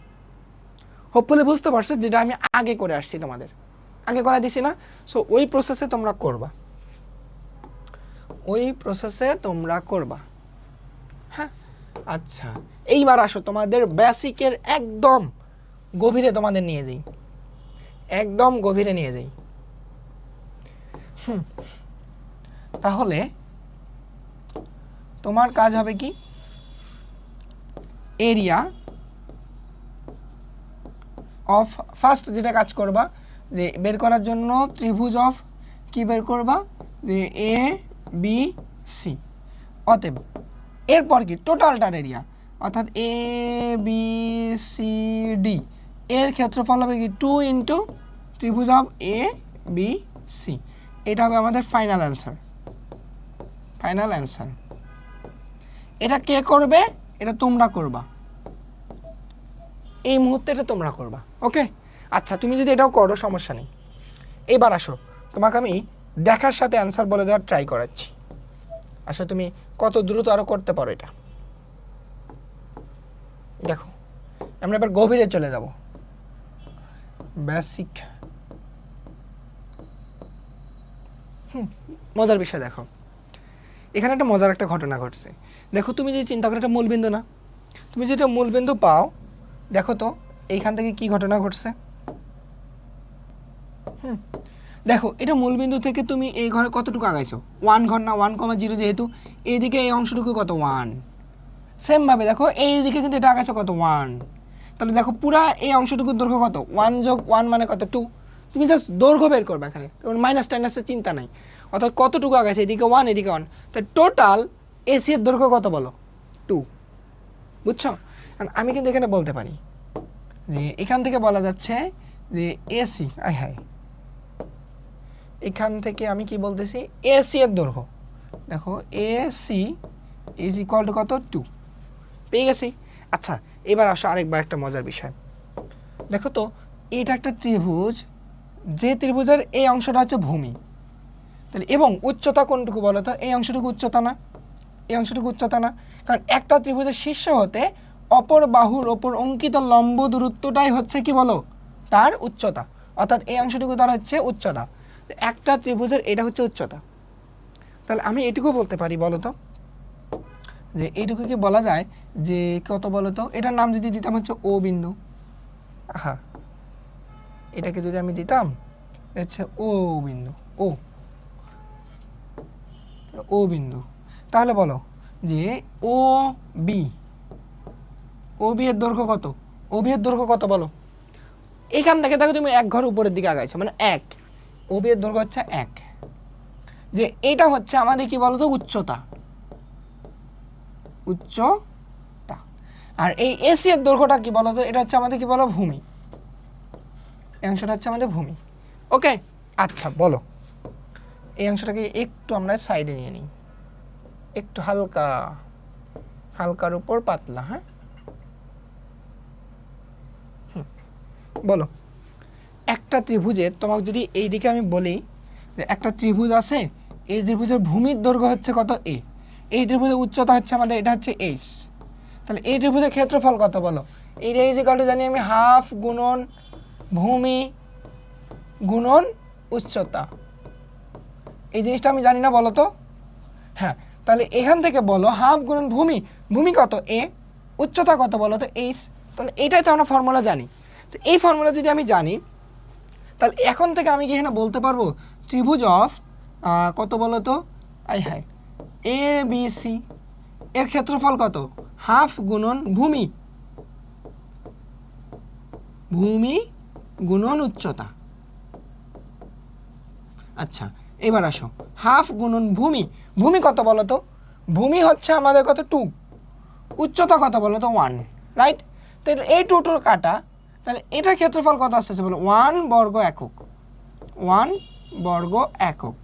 হোপফুলি বুঝতে পারছো, যেটা আমি আগে করে আসছি, তোমাদের আগে করা দিছি না? সো ওই প্রসেসে তোমরা করবা, ওই প্রসেসে তোমরা করবা, হ্যাঁ। আচ্ছা এইবার আসো তোমাদের বেসিকের একদম গভীরে তোমাদের নিয়ে যাই, একদম গভীরে নিয়ে যাই। তাহলে তোমার কাজ হবে কি, এরিয়া অফ, ফার্স্ট যেটা কাজ করবা, যে বের করার জন্য ত্রিভুজ অফ কি বের করবা, যে এ বি সি। অতএব এরপর কি টোটালটার এরিয়া, অর্থাৎ এ বি সি ডি এর ক্ষেত্রফল হবে কি 2 ইন্টু ত্রিভুজ অফ এ বি সি। এটা হবে আমাদের ফাইনাল অ্যান্সার, ফাইনাল অ্যান্সার। এটা কে করবে? এটা তোমরা করবা, এই মুহূর্তে এটা তোমরা করবা, ওকে। আচ্ছা তুমি যদি এটাও করো সমস্যা নেই। এবার আসো, তোমাকে আমি দেখার সাথে অ্যান্সার বলে দেওয়ার ট্রাই করাচ্ছি। আচ্ছা তুমি কত দ্রুত আরও করতে পারো এটা দেখো। আমরা এবার গভীরে চলে যাব, বেসিক। মজার বিষয় দেখো, এখানে একটা মজার একটা ঘটনা ঘটছে। দেখো তুমি যদি চিন্তা করো, এটা মূলবিন্দু না, তুমি যদি মূলবিন্দু পাও, দেখো তো এইখান থেকে কি ঘটনা ঘটছে। দেখো এটা মূলবিন্দু থেকে তুমি এই ঘরে কতটুকু আগাইছো, 1 ঘর না, 1,0, যেহেতু এইদিকে এই অংশটুকু কত 1, সেমভাবে দেখো এইদিকে কিন্তু এটা আগাইছো কত 1, তাহলে দেখো পুরা এই অংশটুকুর দৈর্ঘ্য কত, 1 যোগ 1 মানে কত 2। তুমি জাস্ট দৈর্ঘ্য বের করবে, এখানে তোমার মাইনাস টাইনাসের চিন্তা নাই, অর্থাৎ কতটুকু আগাইছে, এদিকে 1 এদিকে 1, তাই টোটাল এসি এর দৈর্ঘ্য কত বলো, 2। বুঝছো? আমি কিন্তু এখানে বলতে পারি যে এখান থেকে বলা যাচ্ছে যে এসি, হাই এখান থেকে আমি কি বলতেছি, এসি এর দৈর্ঘ্য দেখো, এসি ইজ ইকুয়াল টু কত 2, পেয়ে গেছি। আচ্ছা এবার আসো আরেকবার একটা মজার বিষয় দেখো তো, এটা একটা ত্রিভুজ, যে ত্রিভুজের এই অংশটা হচ্ছে ভূমি, তাহলে এবং উচ্চতা কোনটুকু বলো তো? এই অংশটুকু উচ্চতা না? এই অংশটুকু উচ্চতা না? কারণ একটা ত্রিভুজের শীর্ষ হতে অপর বাহুর ওপর অঙ্কিত লম্ব দূরত্বটাই হচ্ছে কি বলো? তার উচ্চতা। অর্থাৎ এই অংশটুকু তার হচ্ছে উচ্চতা। একটা ত্রিভুজের এটা হচ্ছে উচ্চতা। তাহলে আমি এটুকু বলতে পারি বলো তো, যে এইটুকু কি বলা যায় যে কত বলো তো? এটার নাম যদি দিতাম হচ্ছে ও বিন্দু, হ্যাঁ এটাকে যদি আমি দিতাম হচ্ছে ও বিন্দু, ও ও বিন্দু, তাহলে বলো যে ও বি, ও বি এর দৈর্ঘ্য কত? ও বি এর দৈর্ঘ্য কত বলো? এখান থেকে দেখো তুমি এক ঘর উপরের দিকে আগাইছো, মানে এক, ও বি এর দৈর্ঘ্য হচ্ছে এক। যে এটা হচ্ছে আমাদের কি বলতো? উচ্চতা, উচ্চতা। আর এই এসি এর দৈর্ঘ্যটা কি বলতো? এটা হচ্ছে আমাদের কি বলো? ভূমি। এই অংশটা হচ্ছে আমাদের ভূমি। ওকে, আচ্ছা বলো এই অংশটাকে একটু আমরা সাইডে নিয়ে নিই, একটু হালকা, হালকার উপর পাতলা। হ্যাঁ বলো একটা ত্রিভুজের, তোমাকে যদি এই দিকে আমি বলি যে একটা ত্রিভুজ আছে, এই ত্রিভুজের ভূমির দৈর্ঘ্য হচ্ছে কত? এ। এই ত্রিভুজের উচ্চতা হচ্ছে আমাদের এটা হচ্ছে এইচ। তাহলে এই ত্রিভুজের ক্ষেত্রফল কত বলো? এই ইজ ইকুয়াল টু জানি আমি হাফ গুণন ভূমি গুণন উচ্চতা। এই জিনিসটা আমি জানি না বলো তো? হ্যাঁ, তাহলে এখান থেকে বলো হাফ গুণন ভূমি, ভূমি কত? এ, উচ্চতা কত বলো তো? এইচ। তাহলে এইটাই তো আমরা ফর্মুলা জানি। তো এই ফর্মুলা যদি আমি জানি, তাহলে এখন থেকে আমি কি এখানে বলতে পারবো ত্রিভুজ অফ কত বলো তো? আই হাই এ বি সি এর ক্ষেত্রফল কত? হাফ গুণন ভূমি, ভূমি গুণন উচ্চতা। আচ্ছা এবার আসো হাফ গুণন ভূমি, ভূমি কত বলো তো? ভূমি হচ্ছে আমাদের কত? 2। উচ্চতা কত বলো তো? 1, রাইট? তাহলে এই 2 কাটা, তাহলে এটার ক্ষেত্রফল কত আসতেছে বলো? 1 বর্গ একক, 1 বর্গ একক।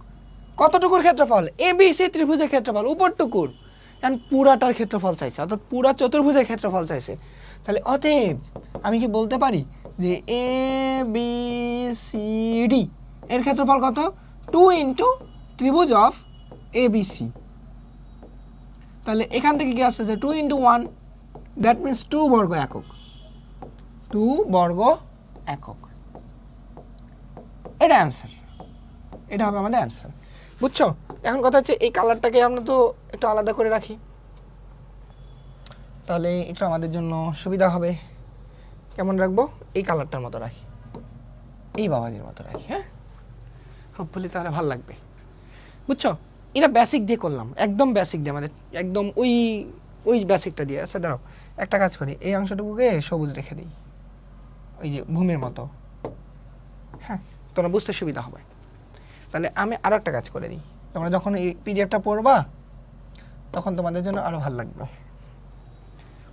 কতটুকুর ক্ষেত্রফল? এ বি সি ত্রিভুজের ক্ষেত্রফল, উপরটুকুর। এখন পুরাটার ক্ষেত্রফল চাইছে, অর্থাৎ পুরা চতুর্ভুজের ক্ষেত্রফল চাইছে। তাহলে অতএব আমি কি বলতে পারি যে এ বি সি ডি এর ক্ষেত্রফল কত? 2 ইন্টু ত্রিভুজ অফ এ বি সি। তাহলে এখান থেকে কি আসতেছে? 2 ইন্টু 1, দ্যাট মিনস 2 বর্গ একক, 2 বর্গ একক। এটা অ্যান্সার, এটা হবে আমাদের অ্যান্সার। বুঝছো? এখন কথা হচ্ছে এই কালারটাকে আমরা তো একটু আলাদা করে রাখি, তাহলে একটু আমাদের জন্য সুবিধা হবে। কেমন রাখবো? এই কালারটার মতো রাখি, এই বাবাজির মতো রাখি। হ্যাঁ, হোপফুলি তাহলে ভালো লাগবে। বুঝছো? এটা বেসিক দিয়ে করলাম, একদম বেসিক দিয়ে, আমাদের একদম ওই ওই বেসিকটা দিয়ে। আচ্ছা দাঁড়াও, একটা কাজ করি, এই অংশটুকুকে সবুজ রেখে দিই, ওই যে ভূমির মতো। হ্যাঁ, তোমরা বুঝতে সুবিধা হবে। তাহলে আমি আরও একটা কাজ করে দিই, তোমরা যখন এই পিডিএফটা পড়বা তখন তোমাদের জন্য আরও ভালো লাগবে।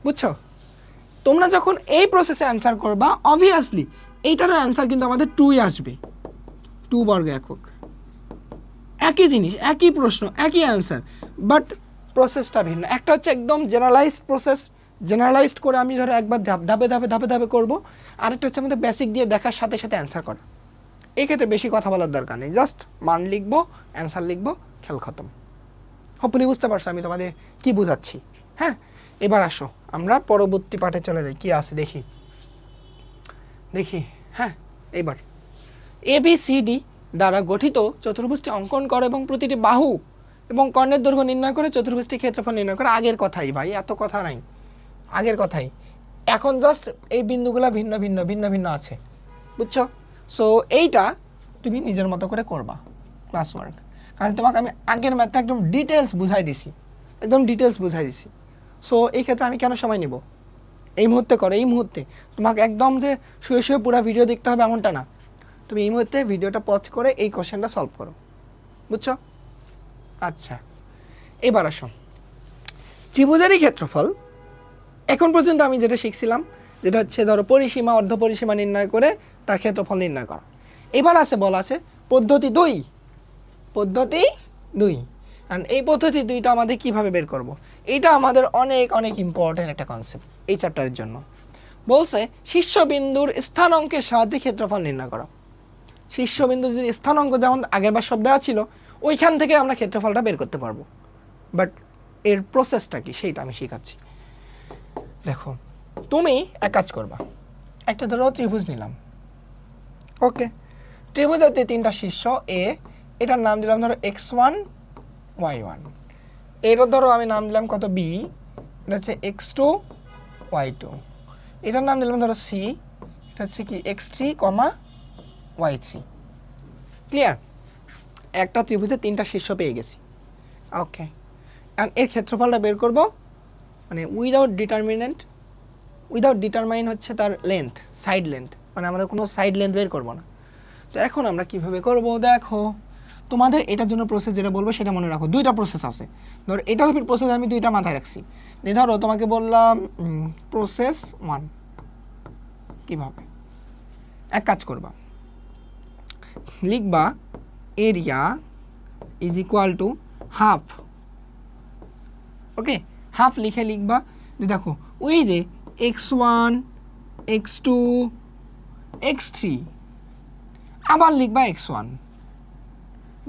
বুঝছো? তোমরা যখন এই প্রসেসে অ্যান্সার করবা, অবভিয়াসলি এইটারও অ্যান্সার কিন্তু আমাদের 2ই আসবে, 2 বর্গ একক। একই জিনিস, একই প্রশ্ন, একই অ্যান্সার, বাট প্রসেসটা ভিন্ন। একটা হচ্ছে একদম জেনারেলাইজড প্রসেস, জেনারেলাইজড করে আমি ধরো একবার ধাপে ধাপে ধাপে ধাপে করবো। আরেকটা হচ্ছে আমাদের বেসিক দিয়ে দেখার সাথে সাথে অ্যান্সার করা। এই ক্ষেত্রে বেশি কথা বলার দরকার নেই, জাস্ট মান লিখবো, অ্যান্সার লিখবো, খেল খতম। হোপফুলি বুঝতে পারছো আমি তোমাদের কি বোঝাচ্ছি। হ্যাঁ, এবার আসো আমরা পরবর্তী পাঠে চলে যাই, কি আছে দেখি দেখি। হ্যাঁ, এবার ABCD দ্বারা গঠিত চতুর্ভুজটি অঙ্কন করে এবং প্রতিটি বাহু এবং কর্ণের দৈর্ঘ্য নির্ণয় করে চতুর্ভুজটি ক্ষেত্রফল নির্ণয় করে। আগের কথাই ভাই, এত কথা নাই, আগের কথাই। এখন জাস্ট এই বিন্দুগুলো ভিন্ন ভিন্ন ভিন্ন ভিন্ন আছে, বুঝছো? সো এইটা তুমি নিজের মতো করে করবা ক্লাস ওয়ার্ক, কারণ তোমাকে আমি আগের ম্যাথটা একদম ডিটেলস বুঝাই দিছি, একদম ডিটেলস বুঝাই দিছি। সো এই ক্ষেত্রে আমি কেন সময় নেব? এই মুহূর্তে করো, এই মুহূর্তে। তোমাকে একদম যে শুয়ে শুয়ে পুরো ভিডিও দেখতে হবে এমনটা না, তুমি এই মুহূর্তে ভিডিওটা পজ করে এই কোশ্চেনটা সলভ করো, বুঝছো? আচ্ছা এবার আসো, ত্রিভুজেরই ক্ষেত্রফল এখন পর্যন্ত আমি যেটা শিখছিলাম, যেটা হচ্ছে ধরো পরিসীমা অর্ধ পরিসীমা নির্ণয় করে তার ক্ষেত্রফল নির্ণয় করা। এবার আছে বলা আছে পদ্ধতি 2, পদ্ধতি 2। কারণ এই পদ্ধতি 2টা আমাদের কিভাবে বের করব, এটা আমাদের অনেক অনেক ইম্পর্টেন্ট একটা কনসেপ্ট এই চ্যাপ্টারের জন্য। বলছে শীর্ষবিন্দুর স্থানাঙ্কের সাহায্যে ক্ষেত্রফল নির্ণয় করা। শীর্ষবিন্দু যদি স্থানাঙ্ক যেমন আগেরবার সব দেওয়া ছিল, ওইখান থেকে আমরা ক্ষেত্রফলটা বের করতে পারবো। বাট এর প্রসেসটা কি সেইটা আমি শেখাচ্ছি। দেখো তুমি এক কাজ করবা, একটা ধরো ত্রিভুজ নিলাম, ওকে, ত্রিভুজের তিনটা শীর্ষ এ, এটার নাম দিলাম ধরো x1 y1, এরও ধরো আমি নাম দিলাম কত বি, এটা হচ্ছে x2 y2, এটার নাম দিলাম ধরো সি, এটা হচ্ছে কি x3, y3। ক্লিয়ার? একটা ত্রিভুজে তিনটা শীর্ষ পেয়ে গেছি, ওকে। আর এর ক্ষেত্রফলটা বের করব, মানে উইদাউট ডিটারমাইন হচ্ছে তার লেন্থ, সাইড লেন্থ, মানে আমরা কোনো সাইড লেন্থ বের করব না। তো এখন আমরা কিভাবে করব, দেখো তোমাদের এটার জন্য প্রসেস যেটা বলবো সেটা মনে রাখো। দুইটা প্রসেস আছে, ধরো এটার প্রসেস আমি দুইটা মাথায় রাখছি। ধরো তোমাকে বললাম প্রসেস 1, কিভাবে, এক কাজ করবা, লিখবা area is equal to half, okay, half লিখে লিখবা যে দেখো ওই যে x1 x2 x3, আবার লিখবা x1,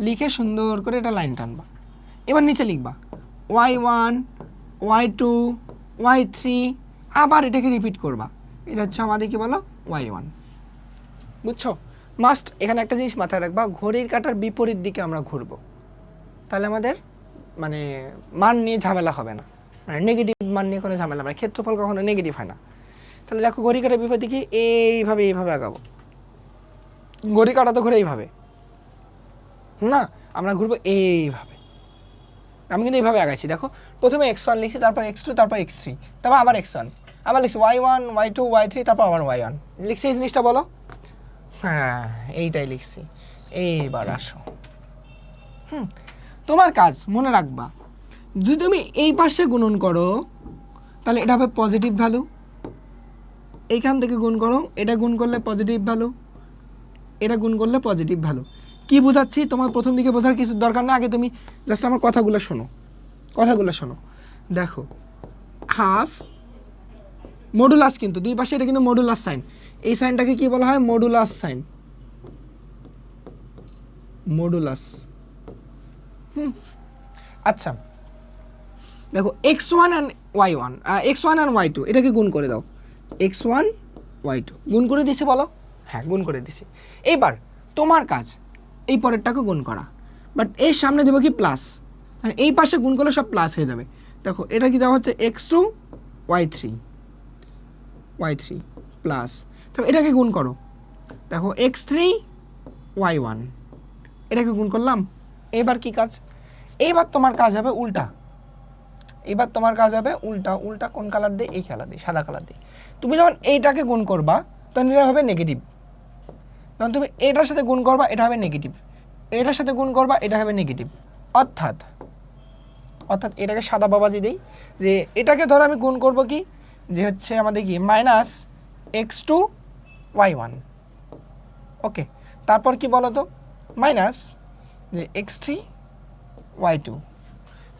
লিখে সুন্দর করে এটা লাইন টানবা। এবার নিচে লিখবা y1 y2 y3, আবার এটাকে রিপিট করবা, এটা হচ্ছে আমাদের কি বলো y1। বুঝছো? মাস্ট এখানে একটা জিনিস মাথায় রাখবা, ঘড়ির কাঁটার বিপরীত দিকে আমরা ঘুরবো, তাহলে আমাদের মানে মান নিয়ে ঝামেলা হবে না, মানে নেগেটিভ মান নিয়ে কোনো ঝামেলা, মানে ক্ষেত্রফল কখনো নেগেটিভ হয় না। তাহলে দেখো ঘড়ি কাঁটার বিপরীত দিকে এইভাবে আগাবো, ঘড়ি কাঁটা তো ঘুরে এইভাবে না, আমরা ঘুরবো এইভাবে। আমি কিন্তু এইভাবে আগাইছি, দেখো প্রথমে x1 লিখছি, তারপর x2, তারপর x3, তারপর আবার x1, আবার লিখছি y1 y2 y3, তারপর আবার y1 লিখছি। এই জিনিসটা বলো, হ্যাঁ এইটাই লিখছি। এইবার আসো, তোমার কাজ মনে রাখবা, যদি তুমি এই পাশে গুণন করো তাহলে এটা হবে পজিটিভ ভ্যালু, এইখান থেকে গুণ করো, এটা গুণ করলে পজিটিভ ভ্যালু, এটা গুণ করলে পজিটিভ ভ্যালু। কি বোঝাচ্ছি তোমার প্রথম দিকে বোঝার কিছু দরকার না, আগে তুমি জাস্ট আমার কথাগুলো শোনো। দেখো হাফ মডুলাস, কিন্তু দুই পাশে এটা কিন্তু মডুলাস সাইন, এই সাইনটাকে কি বলা হয়, মডুলাস সাইন, মডুলাস। আচ্ছা দেখো x1 and y1, x1 and y2 এটাকে গুণ করে দাও, x1 y2 গুণ করে দিছি বলো, হ্যাঁ গুণ করে দিছি। এইবার তোমার কাজ এই পরেরটাকে গুণ করা, বাট এর সামনে দেবো কি প্লাস, মানে এই পাশে গুণ করলে সব প্লাস হয়ে যাবে। দেখো এটা কি দেওয়া হচ্ছে x2 y3 প্লাস, তো এটাকে গুণ করো, দেখো x3 y1, এটাকে গুণ করলাম। এবার কি কাজ, এইবার তোমার কাজ হবে উল্টা, উল্টা কোন কালার দিয়ে, এই কালার দিয়ে, সাদা কালার দিয়ে। তুমি যখন এইটাকে গুণ করবা তখন এটা হবে নেগেটিভ, যখন তুমি এটার সাথে গুণ করবা এটা হবে নেগেটিভ, এটার সাথে গুণ করবা এটা হবে নেগেটিভ। অর্থাৎ এটাকে সাদা বাবাজি দেই, যে এটাকে ধরো আমি গুণ করব কি, যে হচ্ছে আমাদের কি মাইনাস x2 y1, ওকে, তারপর কি বলো তো মাইনাস যে x3 y2,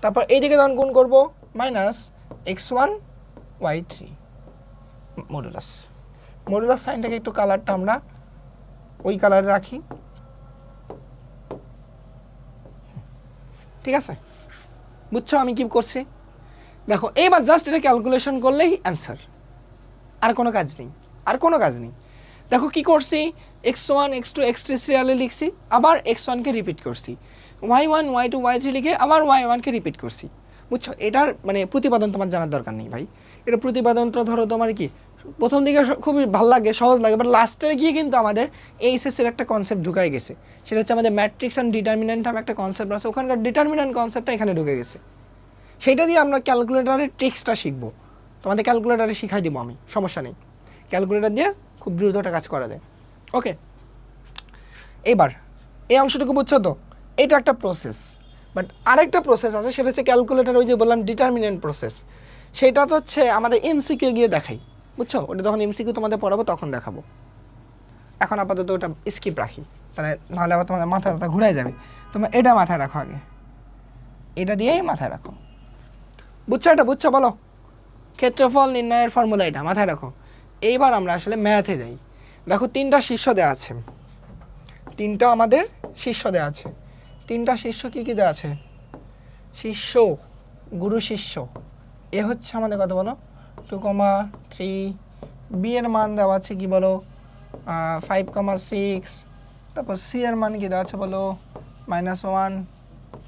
তারপর এই দিকে যখন গুণ করবো মাইনাস x1 y3, মডুলাস সাইনটাকে একটু কালারটা আমরা ওই কালারে রাখি, ঠিক আছে? বুঝছো আমি কি করছি? দেখো এইবার জাস্ট এটা ক্যালকুলেশন করলেই অ্যান্সার, আর কোনো কাজ নেই। দেখো কি করছি, x1 x2 x3 সিরিয়ালে লিখছি, আবার x1কে রিপিট করছি, y1 y2 y3 লিখে আবার y1কে রিপিট করছি। বুঝছো? এটার মানে প্রতিপাদন তোমার জানার দরকার নেই ভাই, এটা প্রতিপাদনটা ধরো তোমার কি প্রথম দিকে খুবই ভালো লাগে, সহজ লাগে, বাট লাস্টে গিয়ে কিন্তু আমাদের এইচএসের একটা কনসেপ্ট ঢুকাই গেছে, সেটা হচ্ছে আমাদের ম্যাট্রিক্স অ্যান্ড ডিটারমিনেন্ট নামে একটা কনসেপ্ট আছে, ওখানকার ডিটারমিনেন্ট কনসেপ্টটা এখানে ঢুকে গেছে। সেইটা দিয়ে আমরা ক্যালকুলেটারের ট্রিক্সটা শিখবো, তোমাদের ক্যালকুলেটারে শিখাই দিব আমি, সমস্যা নেই, ক্যালকুলেটার দিয়ে খুব দ্রুত একটা কাজ করা যায়। ওকে, এবার এই অংশটুকু বুঝছো তো, এটা একটা প্রসেস, বাট আরেকটা প্রসেস আছে, সেটা হচ্ছে ক্যালকুলেটার, ওই যে বললাম ডিটারমিনেন্ট প্রসেস, সেটা তো হচ্ছে আমাদের এমসিকিউ গিয়ে দেখাই, বুঝছো? ওটা যখন এমসিকিউ তোমাদের পড়াবো তখন দেখাবো, এখন আপাতত ওটা স্কিপ রাখি, তাহলে নাহলে আবার তোমাদের মাথা ঘুরাই যাবে। তোমরা এটা মাথায় রাখো, আগে এটা দিয়েই মাথায় রাখো, বুঝছো? এটা বুঝছো? বলো, ক্ষেত্রফল নির্ণয়ের ফর্মুলা এটা মাথায় রাখো। এইবার আমরা আসলে ম্যাথে যাই। দেখো তিনটা শীর্ষ দেওয়া আছে, তিনটা শীর্ষ কী কী দেওয়া আছে? শিষ্য, গুরু শিষ্য। এ হচ্ছে আমাদের কত বলো? 2,3। বি এর মান দেওয়া আছে কি বলো? 5,6। তারপর সি এর মান কি দেওয়া আছে বলো? -1,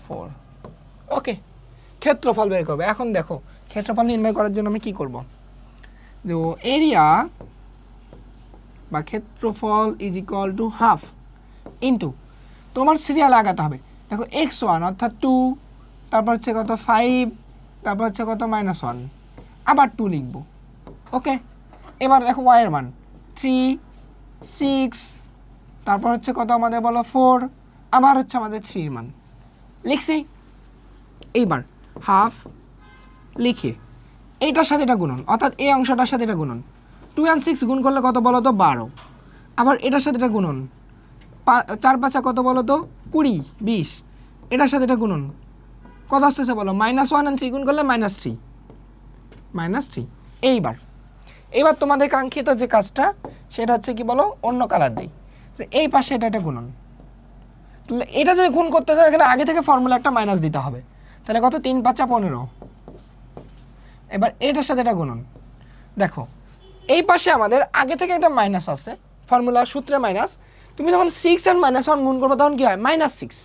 4। ওকে, ক্ষেত্রফল বের করবে। এখন দেখো ক্ষেত্রফল নির্ণয় করার জন্য আমি কি করব? যে এরিয়া বা ক্ষেত্রফল is equal to half into, তোমার সিরিয়াল আগাতে হবে। দেখো x1 অর্থাৎ 2, তারপর হচ্ছে কত 5, তারপর হচ্ছে কত -1, আবার 2 লিখব। ওকে, এবার দেখো y এর মান 3, 6, তারপর হচ্ছে কত আমাদের বলো 4, আবার হচ্ছে আমাদের 3 এর মান লিখছি। এইবার হাফ লিখে এইটার সাথে এটা গুণন, অর্থাৎ এই অংশটার সাথে এটা গুণন। 2 আর 6 গুণ করলে কত বলো তো? 12। আবার এটার সাথে এটা গুণন, 4 5 কত বলো তো? 20, 20। এটার সাথে এটা গুণন, কত আসতেছে বলো? -1 আর 3 গুণ করলে -3। এইবার তোমাদের কাঙ্ক্ষিত যে কাজটা সেটা হচ্ছে কি বলো? অন্য কালার দিই। এই পাশে এটা গুণন। তাহলে এটা যদি গুণ করতে চাও এখানে আগে থেকে ফর্মুলা একটা মাইনাস দিতে হবে। তাহলে কত? 3 5 15। এবার এটার সাথে এটা গুণন। দেখো এই পাশে আমাদের আগে থেকে একটা মাইনাস আছে, ফর্মুলা সূত্রে মাইনাস। তুমি যখন 6 আর -1 গুণ করবে তখন কি হয়? -6।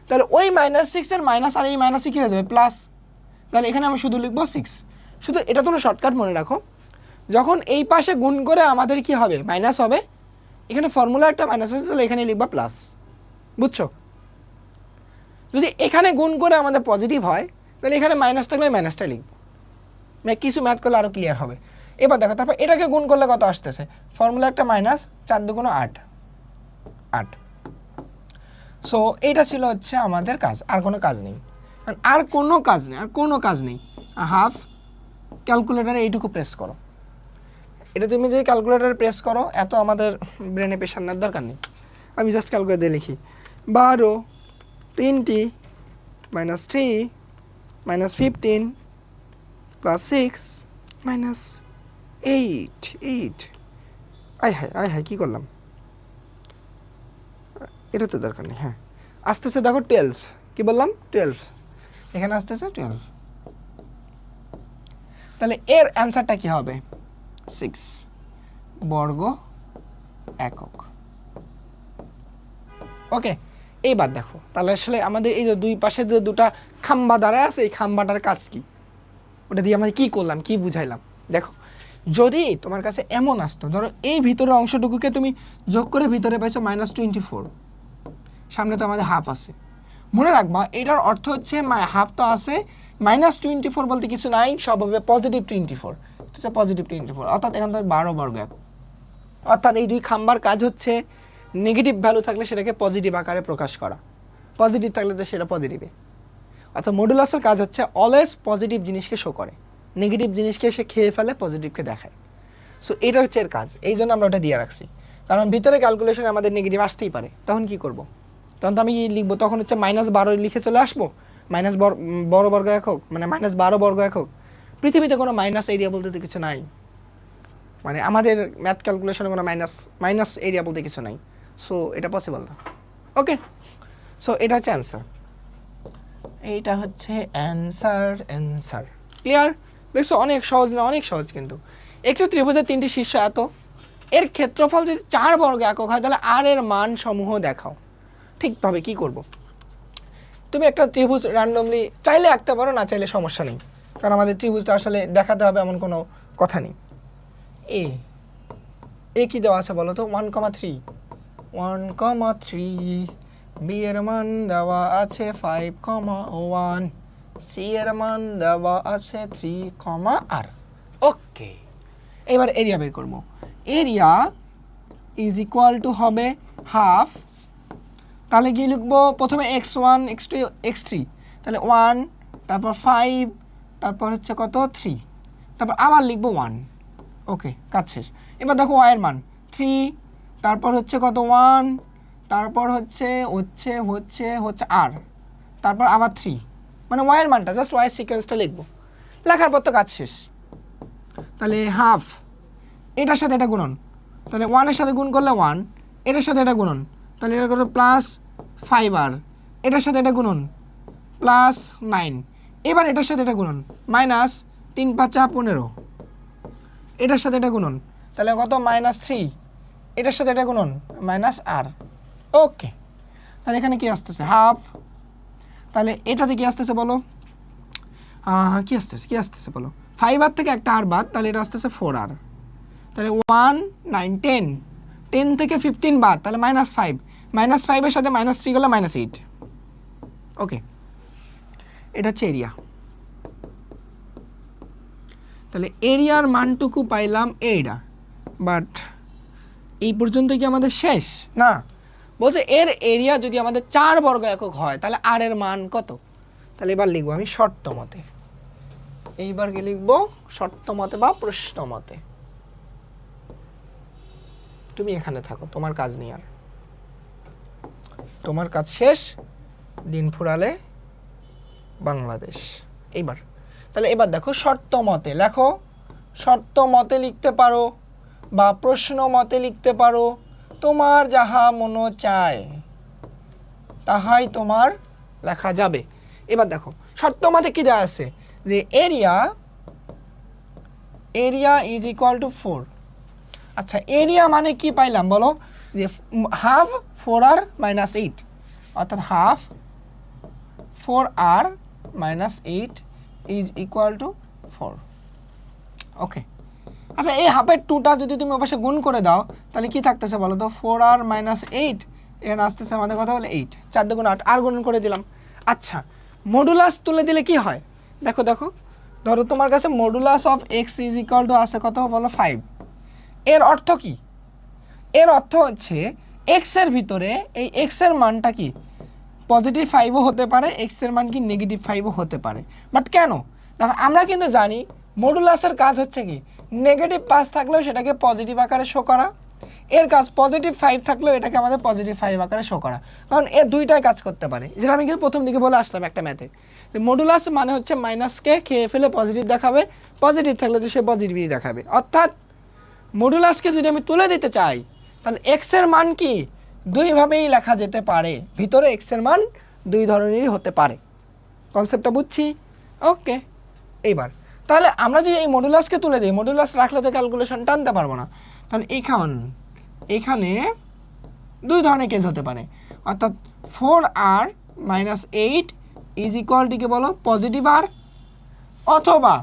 তাহলে ওই -6 এর মাইনাস আর এই মাইনাসে কী হয়ে যাবে? প্লাস। তাহলে এখানে আমি শুধু লিখবো 6। শুধু এটা তোমরা শর্টকাট মনে রাখো, যখন এই পাশে গুণ করে আমাদের কি হবে? মাইনাস হবে। এখানে ফর্মুলা একটা মাইনাস আছে, তাহলে এখানে লিখবা প্লাস। বুঝছো? যদি এখানে গুণ করে আমাদের পজিটিভ হয় তাহলে এখানে মাইনাস থাকলে মাইনাসটা লিখবো। কিছু ম্যাথ করলে আরও ক্লিয়ার হবে। এবার দেখো তারপর এটাকে গুণ করলে কত আসতেছে? ফর্মুলা একটা মাইনাস, 4 2 8। সো এইটা ছিল হচ্ছে আমাদের কাজ, আর কোনো কাজ নেই। হাফ ক্যালকুলেটারে এইটুকু প্রেস করো। এটা তুমি যদি ক্যালকুলেটারে প্রেস করো এত আমাদের ব্রেনে প্রেশার নেওয়ার দরকার নেই। আমি জাস্ট ক্যালকুলেটার দিয়ে লিখি 12 20 -3 -15 +6 -8। আয় হায় কী করলাম? এটা তো দরকার নেই। হ্যাঁ, আসতেছে দেখো 12। কি বললাম? 12। এখানে আসতেছে 12। তাহলে এর অ্যান্সারটা কি হবে? 6 বর্গ একক। ওকে, এইবার দেখো তাহলে আসলে আমাদের এই যে দুই পাশে যে দুটা খাম্বা দাঁড়ায় আছে, এই খাম্বাটার কাজ কি? ওটা দিয়ে আমরা কী করলাম, কি বুঝাইলাম? দেখো যদি তোমার কাছে এমন আসতো, ধরো এই ভিতরের অংশটুকুকে তুমি যোগ করে ভিতরে পাইছো -24, সামনে তো আমাদের হাফ আছে। মনে রাখবা এটার অর্থ হচ্ছে হাফ তো আছে, -24 বলতে কিছু নাই, সব হবে +24। এটা হচ্ছে +24, অর্থাৎ এখান থেকে 12 বর্গ একক। অর্থাৎ এই দুই খাম্বার কাজ হচ্ছে নেগেটিভ ভ্যালু থাকলে সেটাকে পজিটিভ আকারে প্রকাশ করা, পজিটিভ থাকলে তো সেটা পজিটিভে। অর্থাৎ মডুলাসের কাজ হচ্ছে অলওয়েজ পজিটিভ জিনিসকে শো করে, নেগেটিভ জিনিসকে সে খেয়ে ফেলে, পজিটিভকে দেখায়। সো এটা হচ্ছে এর কাজ, এই জন্য আমরা ওটা দিয়ে রাখছি। কারণ ভিতরে ক্যালকুলেশনে আমাদের নেগেটিভ আসতেই পারে, তখন কি করব? তখন তো আমি লিখবো, তখন হচ্ছে -12 লিখে চলে আসবো, বড় বর্গ একক, মানে -12 বর্গ একক। পৃথিবীতে কোনো মাইনাস এরিয়া বলতে তো কিছু নাই, মানে আমাদের ম্যাথ ক্যালকুলেশনে কোনো মাইনাস এরিয়া বলতে কিছু নাই। সো এটা পসিবল না। ওকে, সো এটা হচ্ছে অ্যান্সার। এইটা হচ্ছে অ্যান্সার। ক্লিয়ার? দেখছো অনেক সহজ না? অনেক সহজ। কিন্তু একটা ত্রিভুজের 3টি শীর্ষ এত, এর ক্ষেত্রফল যদি 4 বর্গ একক হয় তাহলে আর এর মান সমূহ দেখাও। ঠিকভাবে কি করব? তুমি একটা ত্রিভুজ র্যান্ডমলি চাইলে আঁকতে পারো, না চাইলে সমস্যা নেই, কারণ আমাদের ত্রিভুজটা আসলে দেখাতে হবে এমন কোনো কথা নেই। এ কি দেওয়া আছে বলো তো? 1,3। বি এর মান দেওয়া আছে 5,1। সি এর মান দেওয়া আছে 3,r। ওকে, এবার এরিয়া বের করবো। এরিয়া ইজ ইকুয়াল টু হবে হাফ। তাহলে কি লিখবো? প্রথমে x1 x2 x3, তাহলে 1, তারপর 5, তারপর হচ্ছে কত 3, তারপর আবার লিখবো 1। ওকে, কাজ শেষ। এবার দেখো y এর মান 3, তারপর হচ্ছে কত 1, তারপর হচ্ছে r, তারপর আবার 3, মানে y এর মানটা জাস্ট y সিকোয়েন্সটা লিখবো। লেখার পর তো কাজ শেষ। তাহলে হাফ, এটার সাথে এটা গুণন, তাহলে 1 এর সাথে গুণ করলে 1, এটার সাথে এটা গুণন, তাহলে এটা করো +5r, এটার সাথে এটা গুণন +9, এবার এটার সাথে এটা গুণন -3 × 5 = 15, এটার সাথে এটা গুণন তাহলে কত -3, এটার সাথে এটা গুণন -r। ওকে, তাহলে এখানে কি আসতেছে হাফ, তাহলে এটাতে কি আসতেছে বলো, কি আসতেছে বলো, 5r থেকে একটা r বাদ, তাহলে এটা আসতেছে 4r, তাহলে 1 9 10, 10 থেকে 15 বাদ, তাহলে -5, -5 এর সাথে -3 গেলে -8। ওকে, এটা হচ্ছে এরিয়া। তাহলে এরিয়ার মানটুকু পাইলাম এইটা, বাট এই পর্যন্ত কি আমাদের শেষ না, বলছে এর এরিয়া যদি আমাদের 4 বর্গ একক হয় তাহলে আর এর মান কত। তাহলে এবার লিখবো আমি শর্ত মতে, এইবার কি লিখবো শর্ত মতে বা প্রশ্ন মতে। তুমি এখানে থাকো, তোমার কাজ নেই আর, তোমার কাজ শেষ, দিন ফুরালে বাংলাদেশ। এইবার তাহলে এবার দেখো শর্ত মতে লেখো, শর্ত মতে লিখতে পারো বা প্রশ্ন মতে লিখতে পারো, তোমার যাহা মন চায় তাহাই তোমার লেখা যাবে। এবার দেখো শর্ত মতে কি দেওয়া আছে যে এরিয়া ইজ ইকুয়াল টু 4। আচ্ছা, এরিয়া মানে কি পাইলাম বলো, যে হাফ 4r - 8, অর্থাৎ half 4r - 8 is equal two 4। ওকে, আচ্ছা এই হাফের 2টা যদি তুমি অবশ্য গুণ করে দাও তাহলে কি থাকতেছে বলো তো, 4r - 8, এখানে আসতেছে আমাদের কথা বলে 8, 4 × 8, আর গুণ করে দিলাম। আচ্ছা, মডুলাস তুলে দিলে কি হয়, দেখো ধরো তোমার কাছে modulus of x is equal two আছে কত বলো 5। এর অর্থ কি, এর অর্থ হচ্ছে x এর ভিতরে এই x এর মানটা কি +5ও হতে পারে, x এর মান কি -5ও হতে পারে। বাট কেন, দেখো আমরা কিন্তু জানি মডুলাসের কাজ হচ্ছে কি -5 থাকলেও সেটাকে পজিটিভ আকারে শো করা, এর কাজ +5 থাকলেও এটাকে আমাদের +5 আকারে শো করা, কারণ এ দুইটাই কাজ করতে পারে। যেটা আমি কিন্তু প্রথম দিকে বলে আসলাম একটা ম্যাথে, যে মডুলাস মানে হচ্ছে মাইনাসকে খেয়ে ফেলে পজিটিভ দেখাবে, পজিটিভ থাকলে তো সে পজিটিভই দেখাবে। অর্থাৎ মডুলাসকে যদি আমি তুলে দিতে চাই তাহলে এক্স এর মান কি দুইভাবেই লেখা যেতে পারে, ভিতরে এক্স এর মান দুই ধরনেরই হতে পারে। কনসেপ্টটা বুঝছি? ওকে, এইবার তাহলে আমরা যদি এই মডুলাসকে তুলে দিই, মডুলাস রাখলে তো ক্যালকুলেশন টানতে পারবো না, তাহলে এখানে দুই ধরনের কেস হতে পারে, অর্থাৎ 4r - 8 ইজ ইকুয়াল টু কি বলো পজিটিভ আর, অথবা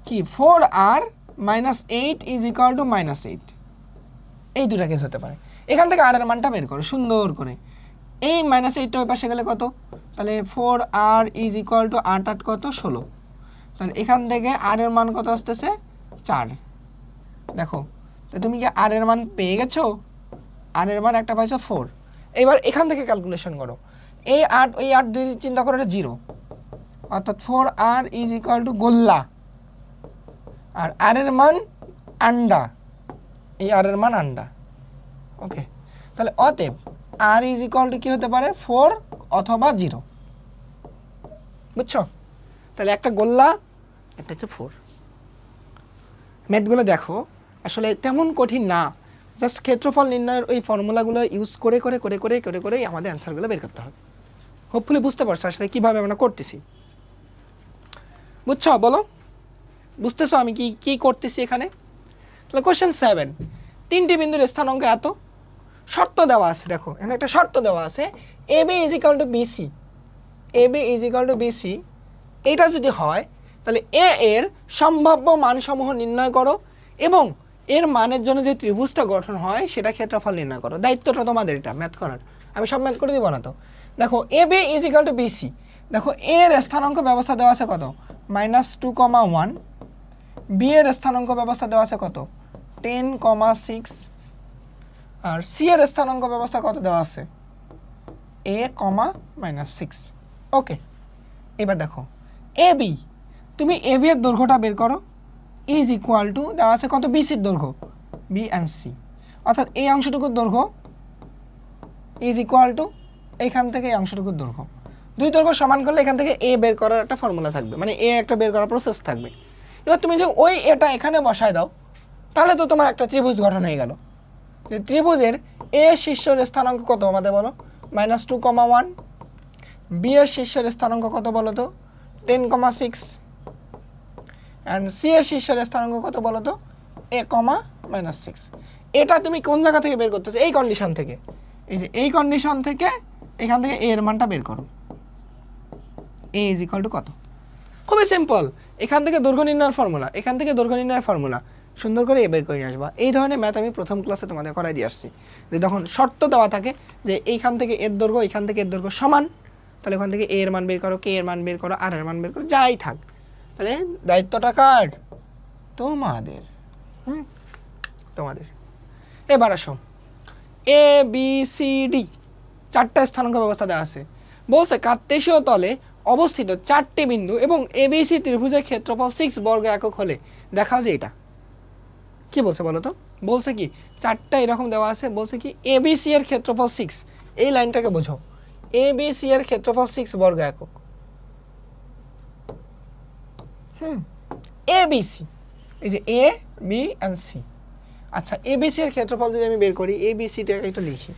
কি 4r - 8 ইজ ইকুয়াল টু -8, এই দুটা কেস হতে পারে। এখান থেকে আর এর মানটা বের করো সুন্দর করে, এই -8টা ওই পাশে গেলে কত, তাহলে 4r ইজ ইকুয়াল টু 8 8 কত 16, তাহলে এখান থেকে আর এর মান কত আসতেছে 4। দেখো তো তুমি কি আর এর মান পেয়ে গেছো, আর এর মান একটা পাইছো 4। এবার এখান থেকে ক্যালকুলেশন করো, এই 8 ওই 8 যদি চিন্তা করো এটা 0, অর্থাৎ 4r ইজ ইকুয়াল টু গোল্লা, আর আর এর মান আন্ডা, এই আর এর মান আন্ডা। ওকে, তাহলে অতএব আর ইজ ইকুয়াল টু কী হতে পারে 4 অথবা 0, বুঝছো? তাহলে একটা গোল্লা, একটা হচ্ছে 4। ম্যাথগুলো দেখো আসলে তেমন কঠিন না, জাস্ট ক্ষেত্রফল নির্ণয়ের ওই ফর্মুলাগুলো ইউজ করে আমাদের অ্যান্সারগুলো বের করতে হবে। হোপফুলি বুঝতে পারছো আসলে কীভাবে আমরা করতেছি, বুঝছো? বলো, বুঝতেছো আমি কি করতেছি এখানে? তাহলে কোশ্চেন 7, 3টি বিন্দুর স্থানাঙ্ক এত, শর্ত দেওয়া আছে। দেখো এখানে একটা শর্ত দেওয়া আছে, AB is equal two BC, এটা যদি হয় তাহলে এ এর সম্ভাব্য মানসমূহ নির্ণয় করো এবং এর মানের জন্য যে ত্রিভুজটা গঠন হয় সেটা ক্ষেত্রফল নির্ণয় করো। দায়িত্বটা তোমাদের এটা ম্যাথ করার, আমি সব ম্যাথ করে দিব না তো। দেখো AB is equal two BC, দেখো এর স্থানাঙ্ক ব্যবস্থা দেওয়া আছে কত -2,1, বি এর স্থানাঙ্ক ব্যবস্থা দেওয়া আছে কত 10,6, আর সি এর স্থানাঙ্ক ব্যবস্থা কত দেওয়া আছে a, -6। ওকে, এবার দেখো AB, তুমি AB এর দৈর্ঘ্যটা বের করো, ইজ ইকুয়াল টু দেওয়া আছে কত BC-র দৈর্ঘ্য B and C, অর্থাৎ এই অংশটুকুর দৈর্ঘ্য ইজ ইকুয়াল টু এইখান থেকে এই অংশটুকুর দৈর্ঘ্য, দুই দৈর্ঘ্য সমান করলে এখান থেকে A বের করার একটা ফর্মুলা থাকবে, মানে A একটা বের করার প্রসেস থাকবে। এবার তুমি যে ওই এটা এখানে বসায় দাও তাহলে তো তোমার একটা ত্রিভুজ গঠন হয়ে গেল, যে ত্রিভুজের এ শীর্ষের স্থানাঙ্ক কত আমাদের বলো, -2,1। বি এর শীর্ষের স্থানাঙ্ক কত বলো তো, 10,6। অ্যান্ড সি এর শীর্ষের স্থানাঙ্ক কত বলো তো, a, -6। এটা তুমি কোন জায়গা থেকে বের করতেছো, এই কন্ডিশন থেকে। এই যে এই কন্ডিশন থেকে এখান থেকে a এর মানটা বের করো। a = কত? খুবই সিম্পল। এখান থেকে দৈর্ঘ্য নির্ণয়ের ফর্মুলা, এখান থেকে দৈর্ঘ্য নির্ণয়ের ফর্মুলা সুন্দর করে বের করে নিয়ে আসবা। এই ধরনের ম্যাথ আমি প্রথম ক্লাসে তোমাদের করাই দিয়ে আসছি, যে যখন শর্ত দেওয়া থাকে যে এইখান থেকে এর দৈর্ঘ্য এখান থেকে এর দৈর্ঘ্য সমান, তাহলে ওখান থেকে a এর মান বের করো, k এর মান বের করো, r এর মান বের করো, যাই থাক। তাহলে দায়িত্বটা কার? তোমাদের। তোমাদের। এবার আসো, এ বি সি ডি 4টা স্থানাঙ্ক ব্যবস্থা দেওয়া আছে। বলছে কার্তেশীয় তলে অবস্থিত 4টি বিন্দু এবং এবিসি ত্রিভুজের ক্ষেত্রফল 6 বর্গ একক হলে দেখাও যে এটা কি বলছে বলো তো। বলছে কি 4টা এরকম দেওয়া আছে, বলছে কি এবিসি এর ক্ষেত্রফল 6। এই লাইনটাকে বোঝো, এবিসি এর ক্ষেত্রফল 6 বর্গ একক। এবিসি, এই যে এ বি এন্ড সি। আচ্ছা, এবিসি এর ক্ষেত্রফল যদি আমি বের করি, এবিসিটাকে একটু লিখি।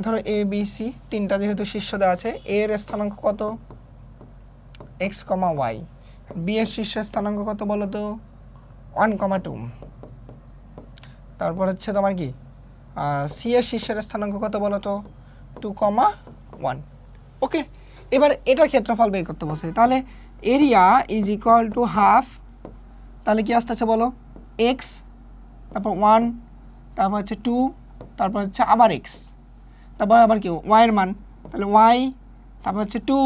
ধরো এ বি সি 3টা যেহেতু শীর্ষ দেওয়া আছে, এ এর স্থানাঙ্ক কত, x, y। বি এর শীর্ষ স্থানাঙ্ক কত বলো তো, 1,2। তারপর হচ্ছে তোমার কি সি এর শীর্ষের স্থানাঙ্ক কত বলো তো, 2,1। ওকে, এবার এটার ক্ষেত্রফল বের করতে বসে। তাহলে এরিয়া = হাফ, তাহলে কি আসতেছে বলো, x, তারপর 1, তারপর হচ্ছে 2, তারপর হচ্ছে আবার x, তারপর আবার কি y এর মান, তাহলে y, তারপর হচ্ছে 2,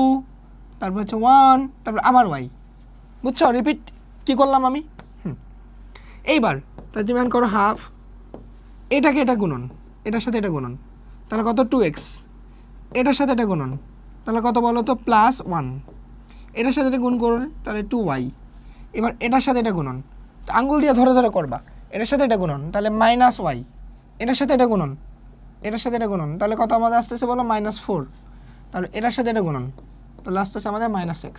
তারপর হচ্ছে 1, তারপর আবার y। বুঝছো, রিপিট কি করলাম আমি। এইবার তাহলে তুমি করো হাফ, এটাকে এটা গুণন, এটার সাথে এটা গুণন, তাহলে কত 2x, এটার সাথে এটা গুণন, তাহলে কত বলো তো +1, এটার সাথে এটা গুণ করুন, তাহলে 2y। এবার এটার সাথে এটা গুণন, আঙ্গুল দিয়ে ধরে ধরে করবা, এটার সাথে এটা গুণন, তাহলে -y, এটার সাথে এটা গুণন, এটার সাথে এটা গুণন, তাহলে কত আমাদের আসতেছে বলো, -4। তাহলে এটার সাথে এটা গুণন, তাহলে আসতেছে আমাদের -x।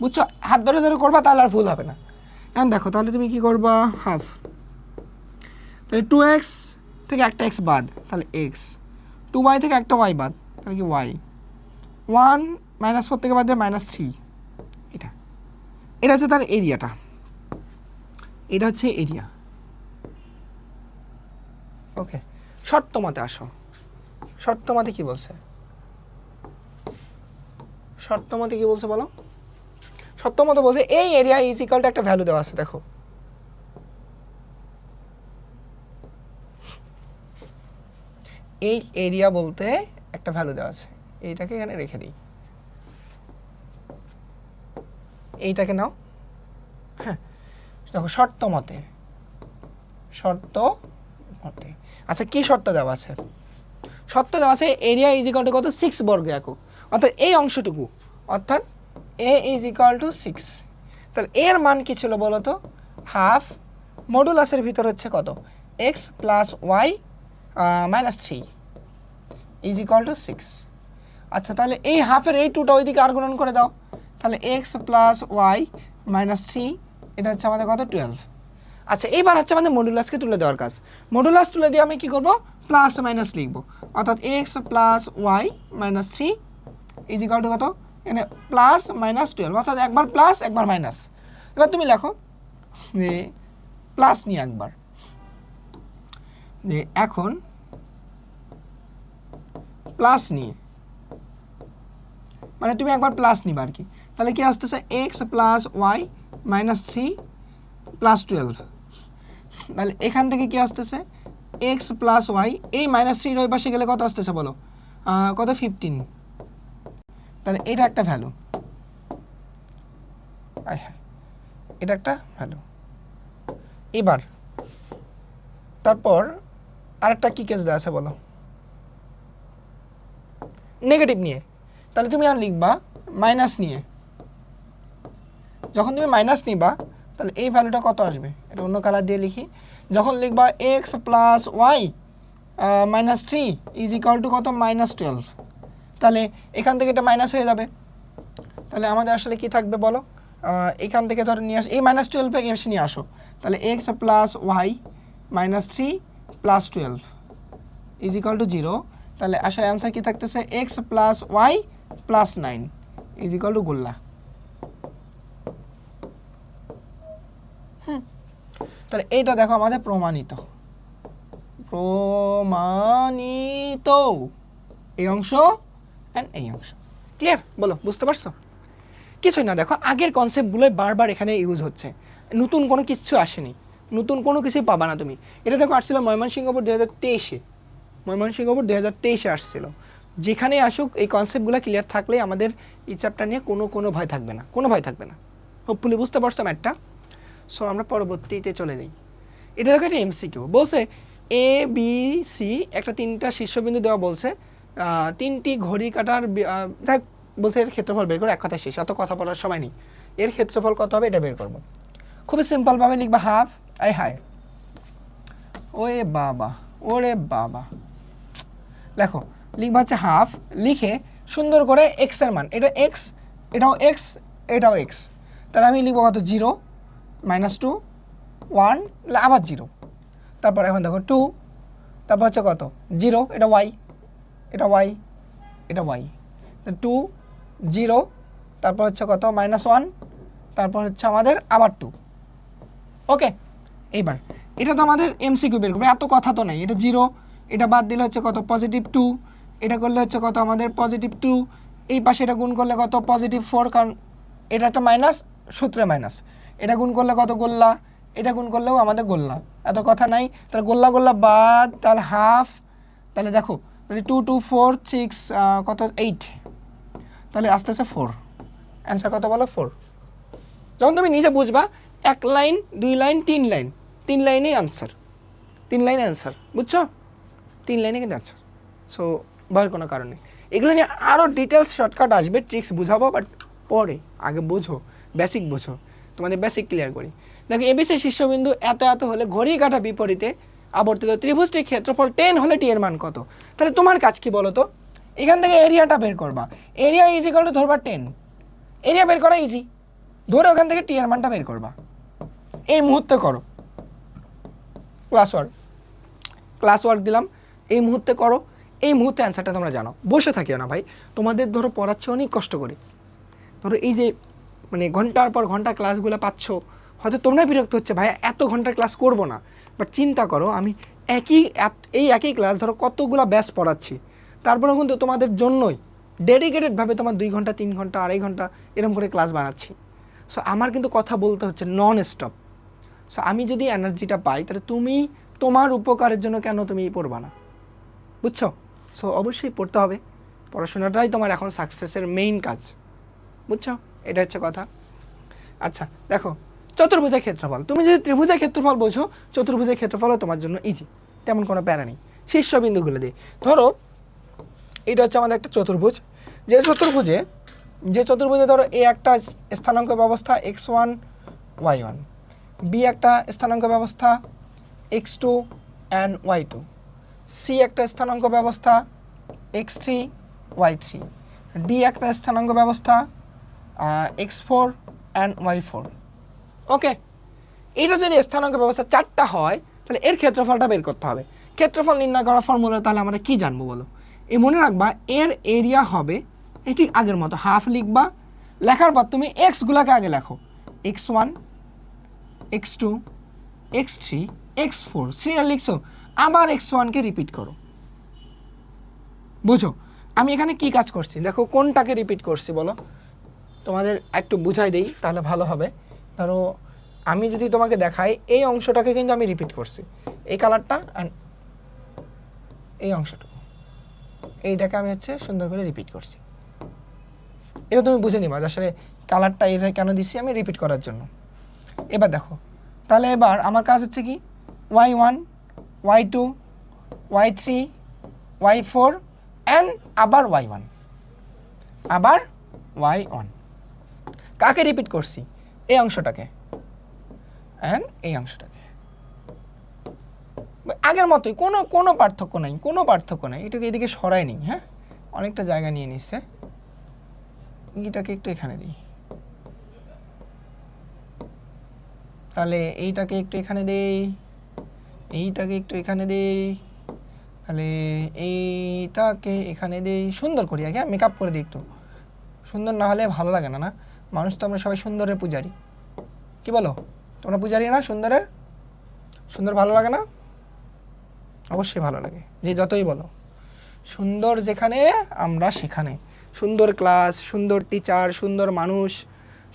বুঝছো, হাত ধরে ধরে করবা, তাহলে আর ভুল হবে না। এখন দেখো, তাহলে তুমি কি করবা, হাফ, তাহলে 2x থেকে একটা x বাদ, তাহলে x, 2y থেকে একটা y বাদ, তাহলে কি y, 1 -4 থেকে বাদ দিয়ে -3। এটা এটা হচ্ছে তার এরিয়াটা, এটা হচ্ছে এরিয়া। ওকে, শর্ত মতে আসো। শর্ত মতে কি বলছে, শর্ত মতে কি বলছে বলো। শর্ত মতে বলছে এই এরিয়া = একটা ভ্যালু দেওয়া আছে। দেখো, এই এরিয়া বলতে একটা ভ্যালু দেওয়া আছে, এইটাকে এখানে রেখে দিই, এইটাকে নাও। হ্যাঁ, দেখো শর্ত মতে, শর্ত মতে। আচ্ছা, কি শর্ত দেওয়া আছে? শর্ত দেওয়া আছে এরিয়া = কত, 6 বর্গ একক। অর্থাৎ এই অংশটুকু, অর্থাৎ a = 6। তাহলে এর মান কি ছিল বলো তো, হাফ, মডুলাসের ভিতর হচ্ছে কত, x + y - 3 = 6। আচ্ছা, তাহলে এই হাফের এই 2টা ওইদিকে আর গুণন করে দাও, তাহলে x + y - 3, এটা হচ্ছে আমাদের কত, 12। আচ্ছা, এইবার হচ্ছে আমাদের মডুলাসকে তুলে দেওয়ার কাজ। মডুলাস তুলে দিয়ে আমি কি করব, প্লাস মাইনাস লিখব, অর্থাৎ x + y - 3 = কত, এখানে +-12, অর্থাৎ একবার প্লাস একবার মাইনাস। এবার তুমি লেখো যে প্লাস নিয়ে একবার, যে এখন প্লাস নিয়ে, মানে তুমি একবার প্লাস নিবা আর কি। তাহলে কি আসতেছে, x + y - 3 + 12। তাহলে এখান থেকে কি আসতেছে, x + y, এই -3 ওই পাশে গেলে কত আসতেছে বলো, কত, 15। তাহলে এটা একটা ভ্যালু, হ্যাঁ এটা একটা ভ্যালু। এবার তারপর আরেকটা কি কেস দেওয়া আছে বলো, নেগেটিভ নিয়ে। তাহলে তুমি আর লিখবা মাইনাস নিয়ে। যখন তুমি মাইনাস নিবা, তাহলে এই ভ্যালুটা কত আসবে, এটা অন্য কালার দিয়ে লিখি। যখন লিখবা x + y - 3 = কত, -12, তাহলে এখান থেকে এটা মাইনাস হয়ে যাবে। তাহলে আমাদের আসলে কি থাকবে বলো, এখান থেকে ধরো নিয়ে আসো, এই -12 এসে নিয়ে আসো, তাহলে x + y -3 + 12 = 0। তাহলে আসার অ্যান্সার কি থাকতেছে x + y + 9 = গোল্লা। তাহলে এইটা দেখো আমাদের প্রমাণিত এই অংশ অ্যান্ড এই অংশ। ক্লিয়ার? বলো, বুঝতে পারছো? কিছুই না, দেখো আগের কনসেপ্টগুলোই বারবার এখানে ইউজ হচ্ছে, নতুন কোনো কিছু আসেনি, নতুন কোনো কিছুই পাবা না তুমি। এটা দেখো আসছিল ময়মনসিংহ বোর্ড 2023-এ, ময়মনসিংহ বোর্ড 2023-এ আসছিল। যেখানে আসুক এই কনসেপ্টগুলো ক্লিয়ার থাকলে আমাদের এই চ্যাপ্টার নিয়ে কোনো ভয় থাকবে না, কোনো ভয় থাকবে না। হোপফুলি বুঝতে পারছো ম্যাটটা? সো আমরা পরবর্তীতে চলে যাই। এটা দেখো একটা এমসিকিউ বলছে এ বি সি একটা 3টা শীর্ষবিন্দু দেওয়া বলছে, 3টি ঘড়ি কাটার দেখ বলছে এর ক্ষেত্রফল বের করে, এক কথায় শেষ, এত কথা বলার সময় নেই। এর ক্ষেত্রফল কত হবে এটা বের করবো। খুবই সিম্পলভাবে লিখবা হাফ, আই হাই ওরে বাবা ওরে বাবা, দেখো লিখবা হচ্ছে হাফ, লিখে সুন্দর করে এক্স এর মান, এটা এক্স, এটাও এক্স, এটাও এক্স, তাহলে আমি লিখবো কত 0 -2 1 আবার 0, তারপর এখন দেখো 2, তারপর হচ্ছে কত 0, এটা ওয়াই, এটা ওয়াই, এটা ওয়াই, 2 0, তারপর হচ্ছে কত -1, তারপর হচ্ছে আমাদের আবার 2। ওকে, এইবার এটা তো আমাদের এমসিকিউ বের করবে, এত কথা তো নেই। এটা 0, এটা বাদ দিলে হচ্ছে কত +2, এটা করলে হচ্ছে কত আমাদের +2, এই পাশে এটা গুণ করলে কত +4, কারণ এটা একটা মাইনাস, সূত্রে মাইনাস, এটা গুণ করলে কত গোল্লা, এটা গুণ করলেও আমাদের গোল্লা, এত কথা নাই। তাহলে গোল্লা গোল্লা বাদ, তাহলে হাফ, তাহলে দেখো তাহলে 2 2 4 6 কত 8, তাহলে আস্তে আস্তে 4, অ্যান্সার কত বলো 4। যখন তুমি নিজে বুঝবা 1 লাইন 2 লাইন 3 লাইন, 3 লাইনেই আনসার, 3 লাইনে অ্যান্সার, বুঝছো? 3 লাইনে কিন্তু অ্যান্সার। সো ভয়ের কোনো কারণ নেই। এগুলো নিয়ে আরও ডিটেলস শর্টকাট আসবে, ট্রিক্স বুঝাবো, বাট পরে, আগে বোঝো, বেসিক বোঝো, তোমাদের বেসিক ক্লিয়ার করি। দেখো এবিসি শীর্ষবিন্দু এত এত হলে ঘড়ি কাঁটা বিপরীতে আবর্তিত ত্রিভুজটির ক্ষেত্রফল 10 হলে টি এর মান কত? তাহলে তোমার কাজ কি বলো তো? এখান থেকে এরিয়াটা বের করবা, এরিয়া ইজিক্যাল টু ধরবা 10, এরিয়া বের করা ইজি, ধরে ওখান থেকে টি এর মানটা বের করবা। এই মুহূর্তে করো, ক্লাস ওয়ার্ক দিলাম, এই মুহূর্তে করো, এই মুহূর্তে অ্যান্সারটা তোমরা জানো, বসে থাকিও না ভাই। তোমাদের ধরো পড়াচ্ছে অনেক কষ্ট করে, ধরো এই যে মানে ঘন্টার পর ঘন্টা ক্লাসগুলো পাচ্ছ, হয়তো তোমরা বিরক্ত হচ্ছে ভাই এত ঘন্টার ক্লাস করব না, বাট চিন্তা করো আমি একই ক্লাস ধরো কতগুলো ব্যাচ পড়াচ্ছি, তারপরেও কিন্তু তোমাদের জন্যই ডেডিকেটেডভাবে তোমার 2 ঘন্টা 3 ঘন্টা 2.5 ঘন্টা এরকম করে ক্লাস বানাচ্ছি। সো আমার কিন্তু কথা বলতে হচ্ছে নন স্টপ। সো আমি যদি এনার্জিটা পাই তাহলে তুমি তোমার উপকারের জন্য কেন তুমি পড়বা না, বুঝছো? সো অবশ্যই পড়তে হবে, পড়াশোনাটাই তোমার এখন সাকসেসের মেইন কাজ, বুঝছো? এটা হচ্ছে কথা। আচ্ছা দেখো চতুর্ভুজের ক্ষেত্রফল, তুমি যদি ত্রিভুজের ক্ষেত্রফল বোঝো, চতুর্ভুজের ক্ষেত্রফলও তোমার জন্য ইজি, তেমন কোনো প্যারা নেই। শীর্ষবিন্দুগুলো দিয়ে ধরো এটা হচ্ছে আমাদের একটা চতুর্ভুজ, যে চতুর্ভুজে ধরো এ একটা স্থানাঙ্ক ব্যবস্থা x1 y1, বি একটা স্থানাঙ্ক ব্যবস্থা x2 and y2, সি একটা স্থানাঙ্ক ব্যবস্থা x3 y3, ডি একটা স্থানাঙ্ক ব্যবস্থা x4 and y4। ওকে, এটা যদি স্থানাঙ্ক ব্যবস্থা 4টা হয় তাহলে এর ক্ষেত্রফলটা বের করতে হবে। ক্ষেত্রফল নির্ণয় করার ফর্মুলা তাহলে আমরা কি জানবো বলো? এই মনে রাখবা এর এরিয়া হবে এটি আগের মতো, হাফ লিখবা, লেখার পর তুমি এক্সগুলোকে আগে লেখো, x1 x2 x3 x4, serial লিখছো, আবার x1কে রিপিট করো। বুঝো আমি এখানে কি কাজ করছি? দেখো কোনটাকে রিপিট করছি বলো, তোমাদের একটু বুঝাই দেই তাহলে ভালো হবে। ধরো আমি যদি তোমাকে দেখাই এই অংশটাকে কিন্তু আমি রিপিট করছি, এই কালারটা অ্যান্ড এই অংশটুকু, এইটাকে আমি হচ্ছে সুন্দর করে রিপিট করছি। এটা তুমি বুঝে নিবা আসলে কালারটা এটা কেন দিছি, আমি রিপিট করার জন্য। এবার দেখো তাহলে এবার আমার কাজ হচ্ছে কি y1 y2 y3 y4 and আবার y1, আবার y1। কাকে রিপিট করছি? এই অংশটাকে অ্যান্ড এই অংশটাকে, আগের মতোই, কোনো পার্থক্য নাই, কোনো পার্থক্য নাই। এটাকে এদিকে সরাই নিই, হ্যাঁ অনেকটা জায়গা নিয়ে নিচ্ছে, এটাকে একটু এখানে দিই, তাহলে এইটাকে একটু এখানে দেই, এইটাকে একটু এখানে দেই, তাহলে এইটাকে এখানে দেই, সুন্দর করি আগে, মেকআপ করে দিই একটু, সুন্দর না হলে ভালো লাগে না, না মানুষ তো আমরা সবাই সুন্দরের পূজারি, কি বলো তোমরা পূজারি না সুন্দরের? সুন্দর ভালো লাগে না? অবশ্যই ভালো লাগে, যে যতই বলো, সুন্দর যেখানে আমরা সেখানে, সুন্দর ক্লাস, সুন্দর টিচার, সুন্দর মানুষ,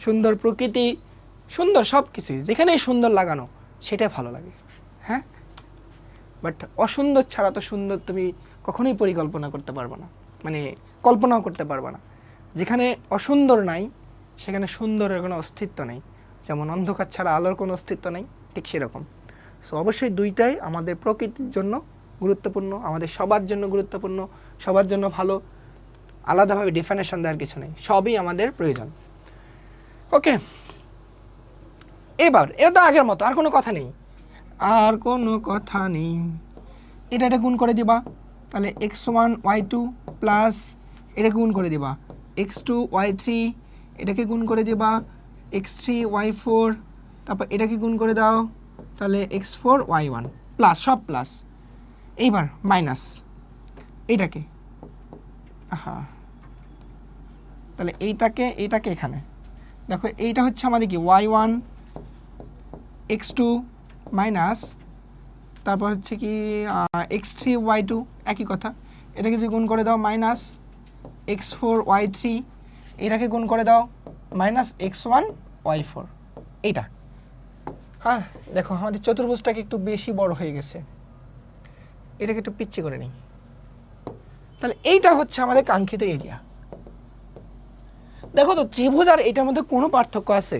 সুন্দর প্রকৃতি, সুন্দর সব কিছুই যেখানেই সুন্দর লাগানো সেটাই ভালো লাগে। হ্যাঁ, বাট অসুন্দর ছাড়া তো সুন্দর তুমি কখনোই পরিকল্পনা করতে পারবে না, মানে কল্পনাও করতে পারবে না। যেখানে অসুন্দর নাই সেখানে সুন্দরের কোনো অস্তিত্ব নেই, যেমন অন্ধকার ছাড়া আলোর কোনো অস্তিত্ব নেই, ঠিক সেরকম। সো অবশ্যই দুইটাই আমাদের প্রকৃতির জন্য গুরুত্বপূর্ণ, আমাদের সবার জন্য গুরুত্বপূর্ণ, সবার জন্য ভালো, আলাদাভাবে ডেফিনেশন দেওয়ার কিছু নেই, সবই আমাদের প্রয়োজন। ওকে, এবার তো আগের মতো আর কোনো কথা নেই, আর কোনো কথা নেই। এটা গুণ করে দিবা, তাহলে x1 y2 প্লাস এটাকে গুণ করে দিবা x2 y3, এটাকে গুণ করে দিবা x3 y4, তারপর এটাকে গুণ করে দাও, তাহলে x4 y1 প্লাস, সব প্লাস। এইবার মাইনাস এইটাকে, হ্যাঁ, তাহলে এইটাকে এখানে দেখো, এইটা হচ্ছে আমাদের কি y1 x2 মাইনাস, তারপর হচ্ছে কি x3 y2, একই কথা, এটাকে যদি গুণ করে দাও মাইনাস x4 y3, এটাকে গুণ করে দাও মাইনাস x1 y4, এইটা। হ্যাঁ দেখো আমাদের চতুর্ভুজটাকে একটু বেশি বড় হয়ে গেছে, এটাকে একটু পিচ্ছি করে নিই, তাহলে এইটা হচ্ছে আমাদের কাঙ্ক্ষিত এরিয়া। দেখো তো ত্রিভুজ আর এটার মধ্যে কোনো পার্থক্য আছে?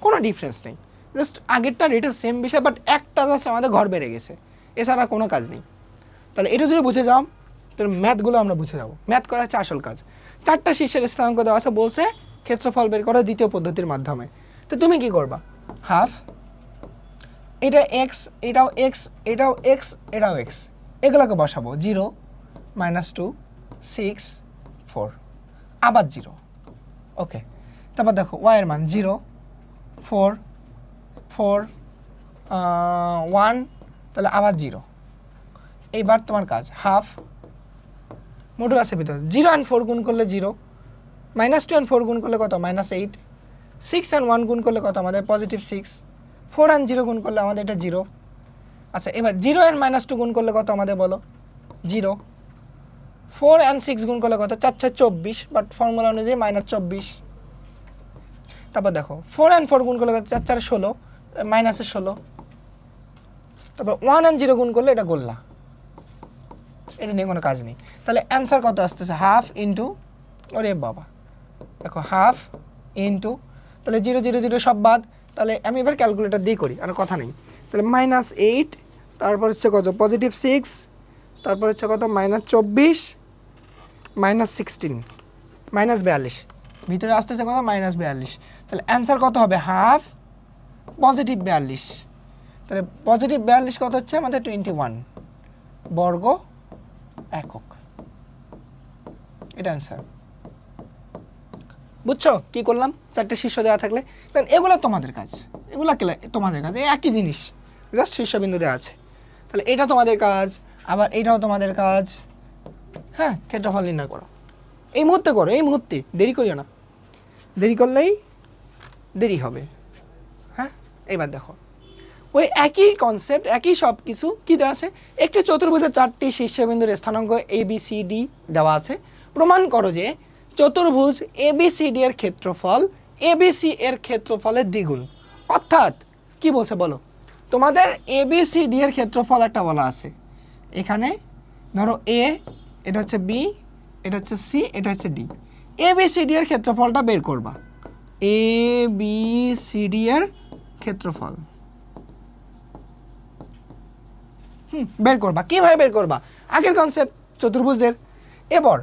কোনো ডিফারেন্স নেই, জাস্ট আগেরটার এটা সেম বিষয়, বাট একটা জাস্ট আমাদের ঘর বেড়ে গেছে, এছাড়া কোনো কাজ নেই। তাহলে এটা যদি বুঝে যাও তাহলে ম্যাথগুলো আমরা বুঝে যাবো। ম্যাথ করা হচ্ছে আসল কাজ। 4টা শীর্ষের স্থানাঙ্ক দেওয়া আছে, বলছে ক্ষেত্রফল বের করা দ্বিতীয় পদ্ধতির মাধ্যমে। তো তুমি কি করবা, হাফ, এটা এক্স, এটাও এক্স, এটাও এক্স, এটাও এক্স, এগুলোকে বসাবো 0 -2 6 4, আবার 0। ওকে, তারপর দেখো ওয়াইয়ের মান 0 4 4 1, তাহলে আবার 0। এইবার তোমার কাজ হাফ, মডুলাসের ভিতরে 0 and 4 গুণ করলে 0, -2 and 4 গুণ করলে কত -8, 6 and 1 গুণ করলে কত আমাদের +6, 4 and 0 গুণ করলে আমাদের এটা 0। আচ্ছা এবার 0 and -2 গুণ করলে কত আমাদের বলো 0, 4 and 6 গুণ করলে কত 4 4 24, বাট ফর্মুলা অনুযায়ী -24। তারপর দেখো 4 and 4 গুণ করলে কত 4 4 16, -16। তারপর 1 and 0 গুণ করলে এটা গোল্লা, এটা নিয়ে কোনো কাজ নেই। তাহলে অ্যান্সার কত আসতেছে হাফ ইন্টু, ওরে বাবা দেখো হাফ ইন্টু, তাহলে 0 0 0 সব বাদ, তাহলে আমি এবার ক্যালকুলেটর দিয়ে করি, আর কথা নেই। তাহলে -8, তারপর হচ্ছে কত +6, তারপর হচ্ছে কত -24, -16, -42, ভিতরে আসতেছে কত -42। তাহলে অ্যান্সার কত হবে হাফ +42, তাহলে +42 কত হচ্ছে আমাদের 21 বর্গ একক, এটা অ্যান্সার। বুঝছো কি করলাম? 4টে শীর্ষ দেওয়া থাকলে দেন এগুলো তোমাদের কাজ, এগুলো তোমাদের কাজ, এই একই জিনিস, জাস্ট শীর্ষবিন্দু দেওয়া আছে। তাহলে এটা তোমাদের কাজ, আবার এইটাও তোমাদের কাজ। হ্যাঁ, ক্ষেত্রফল নির্ণয় করো, এই মুহূর্তে করো, এই মুহূর্তে, দেরি করিও না, দেরি করলেই দেরি হবে। হ্যাঁ, এবার দেখো ওই একই কনসেপ্ট, একই সব কিছু কী দেওয়া আছে, একটি চতুর্ভুজের 4টি শীর্ষবিন্দুর স্থানাঙ্ক ABCD দেওয়া আছে। প্রমাণ করো যে চতুর্ভুজ ABCD এর ক্ষেত্রফল ABC এর ক্ষেত্রফলের দ্বিগুণ। অর্থাৎ কি বলছে বলো, তোমাদের ABCD এর ক্ষেত্রফল একটা বলা আছে, এখানে ধরো A, এটা হচ্ছে B, এটা হচ্ছে C, এটা হচ্ছে D। ABCD এর ক্ষেত্রফলটা বের করবা, ABCD এর ক্ষেত্রফল বের করবা। কীভাবে বের করবা? আগের কনসেপ্ট চতুর্ভুজের। এবার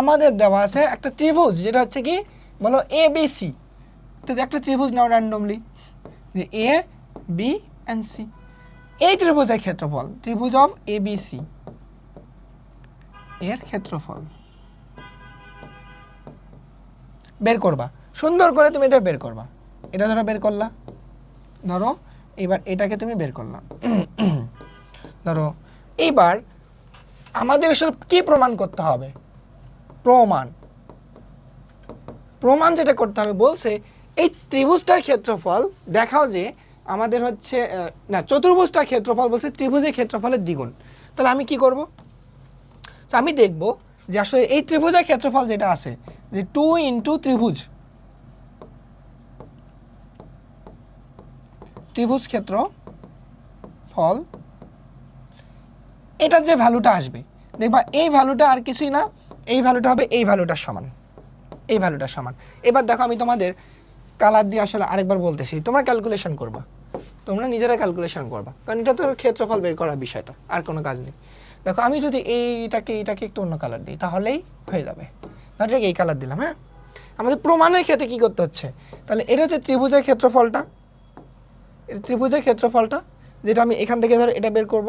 আমাদের দেওয়া আছে একটা ত্রিভুজ, যেটা হচ্ছে কি বলো ABC, তো একটা ত্রিভুজ নাও র্যান্ডমলি, যে A B and C, এই ত্রিভুজের ক্ষেত্রফল, ত্রিভুজ অফ ABC এর ক্ষেত্রফল বের করবা। সুন্দর করে তুমি এটা বের করবা, এটা ধরো বের করলা, ধরো এবার এটাকে তুমি বের করলা, ধরো এইবার আমাদের আসলে কি প্রমাণ করতে হবে? প্রমাণ যেটা করতে হবে বলছে এই ত্রিভুজটার ক্ষেত্রফল দেখাও যে আমাদের হচ্ছে না, চতুর্ভুজটার ক্ষেত্রফল বলছে ত্রিভুজের ক্ষেত্রফলের দ্বিগুণ। তাহলে আমি কি করব? তো আমি দেখব যে আসলে এই ত্রিভুজের ক্ষেত্রফল যেটা আছে যে 2 ইন্টু ত্রিভুজ ক্ষেত্রফল, এটার যে ভ্যালুটা আসবে দেখবা এই ভ্যালুটা আর কিছুই না, এই ভ্যালুটা হবে এই ভ্যালুটার সমান, এই ভ্যালুটার সমান। এবার দেখো আমি তোমাদের কালার দিয়ে আসলে আরেকবার বলতেছি, তোমরা ক্যালকুলেশন করবা, তোমরা নিজেরা ক্যালকুলেশন করবা, কারণ এটা তো ক্ষেত্রফল বের করার বিষয়টা, আর কোনো কাজ নেই। দেখো আমি যদি এইটাকে একটু অন্য কালার দিই তাহলেই হয়ে যাবে। ধর এটাকে এই কালার দিলাম। হ্যাঁ, আমাদের প্রমাণের ক্ষেত্রে কি করতে হচ্ছে? তাহলে এটা হচ্ছে ত্রিভুজের ক্ষেত্রফলটা, এটা ত্রিভুজের ক্ষেত্রফলটা যেটা আমি এখান থেকে ধর এটা বের করব।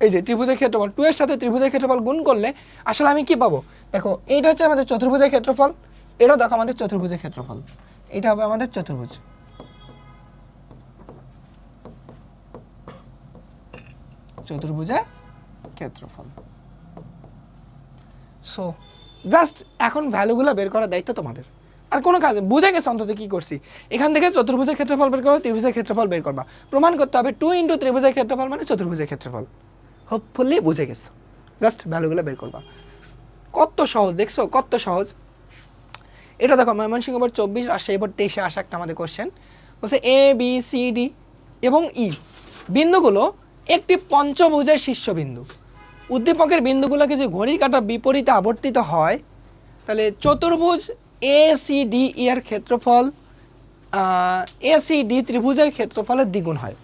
এই যে ত্রিভুজের ক্ষেত্রফল 2 এর সাথে ত্রিভুজের ক্ষেত্রফল গুণ করলে আসলে আমি কি পাবো? দেখো এইটা হচ্ছে আমাদের চতুর্ভুজের ক্ষেত্রফল, এটাও দেখো আমাদের চতুর্ভুজের ক্ষেত্রফল, এটা হবে আমাদের চতুর্ভুজের ক্ষেত্রফল। সো জাস্ট এখন ভ্যালুগুলো বের করার দায়িত্ব তোমাদের, আর কোনো কাজ বুঝে গেছে অন্তত কি করছি। এখান থেকে চতুর্ভুজের ক্ষেত্রফল বের করবো, ত্রিভুজের ক্ষেত্রফল বের করবা, প্রমাণ করতে হবে 2 ইন্টু ত্রিভুজের ক্ষেত্রফল মানে চতুর্ভুজের ক্ষেত্রফল। হোপফুলি বুঝে গেছো, জাস্ট ভ্যালুগুলো বের করবা। কত সহজ দেখছো, কত সহজ। এটা দেখো ময়মনসিংহ বোর্ড 24, রাজশাহী বোর্ড 23-এ আসা একটা আমাদের কোশ্চেন বলছে এ বি সি ডি এবং ই বিন্দুগুলো একটি পঞ্চভুজের শীর্ষবিন্দু। উদ্দীপকের বিন্দুগুলোকে যে ঘড়ির কাঁটার বিপরীতে আবর্তিত হয়, তাহলে চতুর্ভুজ এ সি ডি এর ক্ষেত্রফল এ সি ডি ত্রিভুজের ক্ষেত্রফলের দ্বিগুণ হয়।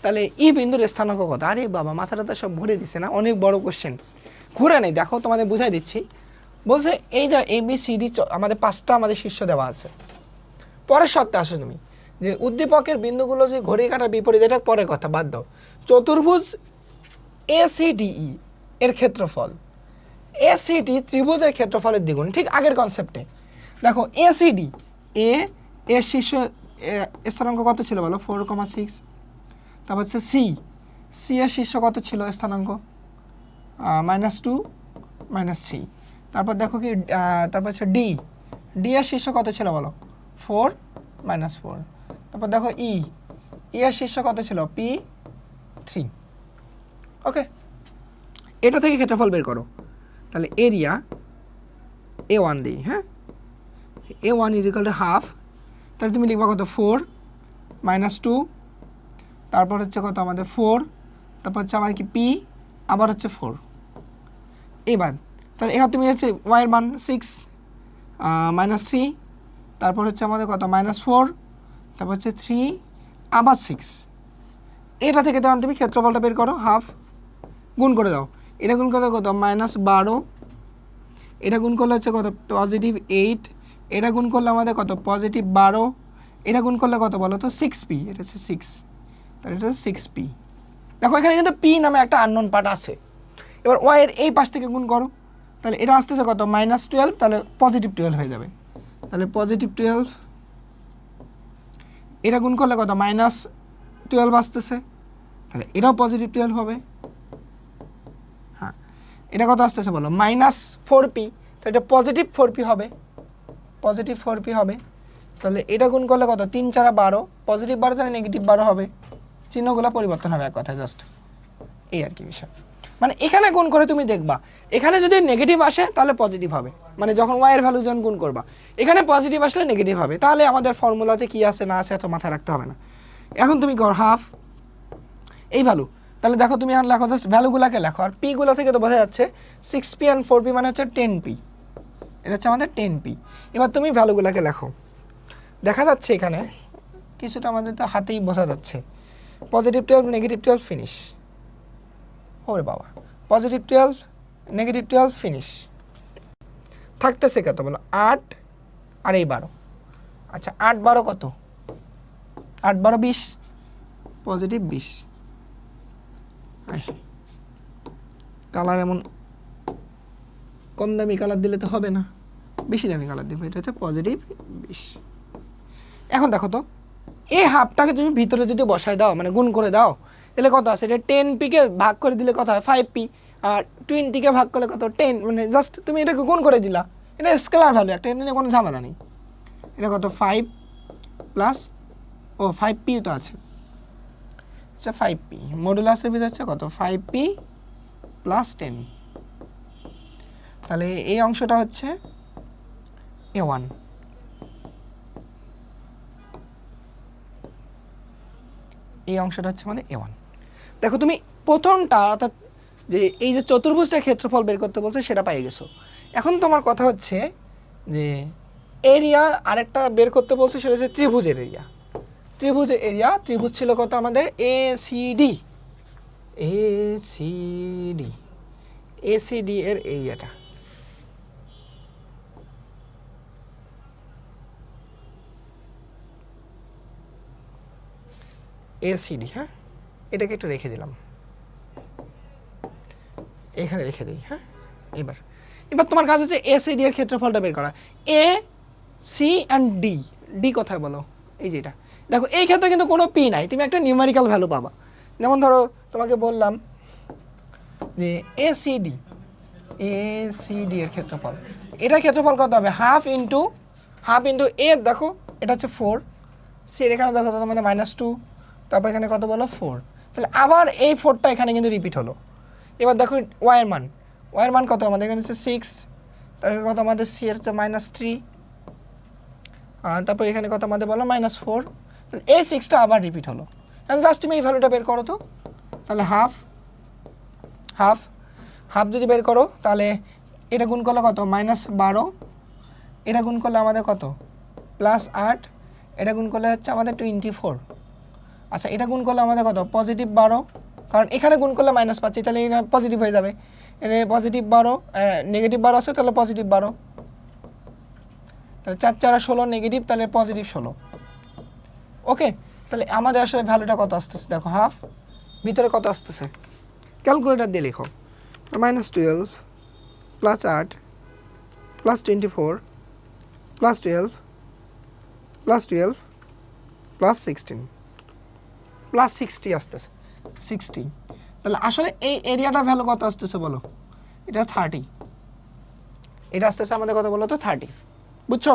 তাহলে ই বিন্দুর স্থানাঙ্ক কত? আরে বাবা, মাথাটা তো সব ঘুরে দিছে না, অনেক বড় কোশ্চেন। ঘুরে নেই, দেখো তোমাদের বুঝাই দিচ্ছি। বলছে এই যে এ বি সি ডি আমাদের 5টা আমাদের শীর্ষ দেওয়া আছে। পরের শর্তে আসো তুমি যে উদ্দীপকের বিন্দুগুলো যে ঘড়ি কাঁটার বিপরীত, এটা পরের কথা, বাদ দাও। চতুর্ভুজ এ সি ডি ই এর ক্ষেত্রফল এ সি ডি ত্রিভুজের ক্ষেত্রফলের দ্বিগুণ, ঠিক আগের কনসেপ্টে। দেখো এ সি ডি এর শীর্ষ স্থানাঙ্ক কত ছিল বলো? 4,6। তারপর হচ্ছে সি এর শীর্ষ কত ছিল স্থানাঙ্ক? -2 -3। তারপর দেখো কি তারপর হচ্ছে ডি এর শীর্ষ কত ছিল বলো? 4 -4। তারপর দেখো ই এর শীর্ষ কত ছিল? P3। ওকে, এটা থেকে ক্ষেত্রফল বের করো। তাহলে এরিয়া A1 দিই। হ্যাঁ, A1 = হাফ। তাহলে তুমি লিখবা কত? 4 -2, তারপর হচ্ছে কত আমাদের 4, তারপর হচ্ছে আমার কি পি, আবার হচ্ছে 4। এবার তাহলে এখানে তুমি হচ্ছে ওয়াইয়ের মান 6 -3, তারপর হচ্ছে আমাদের কত? -4, তারপর হচ্ছে 3, আবার 6। এটা থেকে তখন তুমি ক্ষেত্রফলটা বের করো, হাফ। গুণ করে দাও, এটা গুণ করলে কত? -12, এটা গুণ করলে হচ্ছে কত? +8, এটা গুণ করলে আমাদের কত? +12, এটা গুণ করলে কত বলো তো? 6p, এটা হচ্ছে 6, তাহলে এটা হচ্ছে 6p। দেখো এখানে কিন্তু p নামে একটা আননোন পার্ট আছে। এবার y এর এই পাশ থেকে গুণ করো, তাহলে এটা আসতেছে কত? -12, তাহলে +12 হয়ে যাবে। তাহলে +12, এটা গুণ করলে কত? -12 আসতেছে, তাহলে এটাও +12 হবে। হ্যাঁ, এটা কত আসতেছে বলো? -4p, তো এটা +4p হবে, +4p হবে। তাহলে এটা গুণ করলে কত? 3 4 12, +12 তাহলে -12 হবে। চিহ্নগুলো পরিবর্তন হবে, এক কথা, জাস্ট এই আর কি বিষয়। মানে এখানে গুণ করে তুমি দেখবা, এখানে যদি নেগেটিভ আসে তাহলে পজিটিভ হবে, মানে যখন ওয়াই এর ভ্যালু যখন গুণ করবা, এখানে পজিটিভ আসলে নেগেটিভ হবে। তাহলে আমাদের ফর্মুলাতে কি আছে না আছে এত মাথায় রাখতে হবে না। এখন তুমি কর হাফ এই ভ্যালু, তাহলে দেখো তুমি এখন লেখো, জাস্ট ভ্যালুগুলোকে লেখো, আর পিগুলো থেকে তো বোঝা যাচ্ছে 6p and 4p মানে হচ্ছে 10p, এটা হচ্ছে আমাদের 10p। এবার তুমি ভ্যালুগুলোকে লেখো, দেখা যাচ্ছে এখানে কিছুটা আমাদের তো হাতেই বোঝা যাচ্ছে। +12 -12 ফিনিশ। ওরে বাবা, +12 -12 ফিনিশ। থাকতেছে কত বলো? 8 আর এই 12। আচ্ছা 8 12 কত? 8 12 20, +20। কালার এমন কম দামি কালার দিলে তো হবে না, বেশি দামি কালার দিবে। এটা হচ্ছে +20। এখন দেখো তো এই হাফটাকে তুমি ভিতরে যদি বসায় দাও, মানে গুণ করে দাও, এলে কত আছে, এটা 10p-কে ভাগ করে দিলে কত হয় 5p, আর 20-কে ভাগ করলে কত 10, মানে জাস্ট তুমি এটাকে গুণ করে দিলা, এটা স্কেলার ভ্যালু একটা, এটা নিয়ে কোনো ঝামেলা নেই। এটা কত 5 প্লাস 5p তো আছে, আচ্ছা 5p মডুলাসের ভিতরে হচ্ছে কত 5p প্লাস 10, তাহলে এই অংশটা হচ্ছে a1, এই অংশটা হচ্ছে আমাদের a1। দেখো তুমি প্রথমটা অর্থাৎ যে এই যে চতুর্ভুজটার ক্ষেত্রফল বের করতে বলছে সেটা পেয়ে গেছো। এখন তোমার কথা হচ্ছে যে এরিয়া আরেকটা বের করতে বলছে, সেটা হচ্ছে ত্রিভুজের এরিয়া। ত্রিভুজের এরিয়া, ত্রিভুজ ছিল কত আমাদের এসিডি এর এরিয়াটা, এসিডি, হ্যাঁ এটাকে একটু রেখে দিলাম, এখানে রেখে দিই। হ্যাঁ এবার তোমার কাজ হচ্ছে এসিডি এর ক্ষেত্রফলটা বের করা। A C and D, D কোথায় বলো, এই যেটা দেখো, এই ক্ষেত্রে কিন্তু কোনো পি নাই, তুমি একটা নিউমেরিক্যাল ভ্যালু পাবা। যেমন ধরো তোমাকে বললাম যে এসিডি এর ক্ষেত্রফল, এটার ক্ষেত্রফল কত হবে, হাফ ইন্টু এ, দেখো এটা হচ্ছে 4, সি এখানে দেখো তোমাদের -2, তারপর এখানে কত বলো 4, তাহলে আবার এই 4টা এখানে কিন্তু রিপিট হলো। এবার দেখো ওয়াইয়ের মান কত আমাদের এখানে হচ্ছে 6, তারপরে কত আমাদের সি এর হচ্ছে -3, তারপর এখানে কত আমাদের বলো -4, তাহলে এই 6টা আবার রিপিট হলো। এখন জাস্ট তুমি এই ভ্যালুটা বের করো তো, তাহলে হাফ যদি বের করো তাহলে এটা গুণ করলে কত -12, এটা গুণ করলে আমাদের কত +8, এটা গুণ করলে হচ্ছে আমাদের 24, আচ্ছা এটা গুণ করলে আমাদের কত +12, কারণ এখানে গুণ করলে মাইনাস পাচ্ছি, তাহলে এটা পজিটিভ হয়ে যাবে, এখানে +12, -12 আছে তাহলে +12, তাহলে 4 4 16 নেগেটিভ, তাহলে +16। ওকে, তাহলে আমাদের আসলে ভ্যালুটা কত আসতেছে দেখো, হাফ, ভিতরে কত আসতেছে ক্যালকুলেটর দিয়ে লিখো, -12 +8 +24 +12 +16 +60 আসতেছে 60। তাহলে আসলে এই এরিয়াটার ভ্যালু কত আসতেছে বলো, এটা 30, এটা আসতেছে আমাদের কত বলো তো 30, বুঝছো?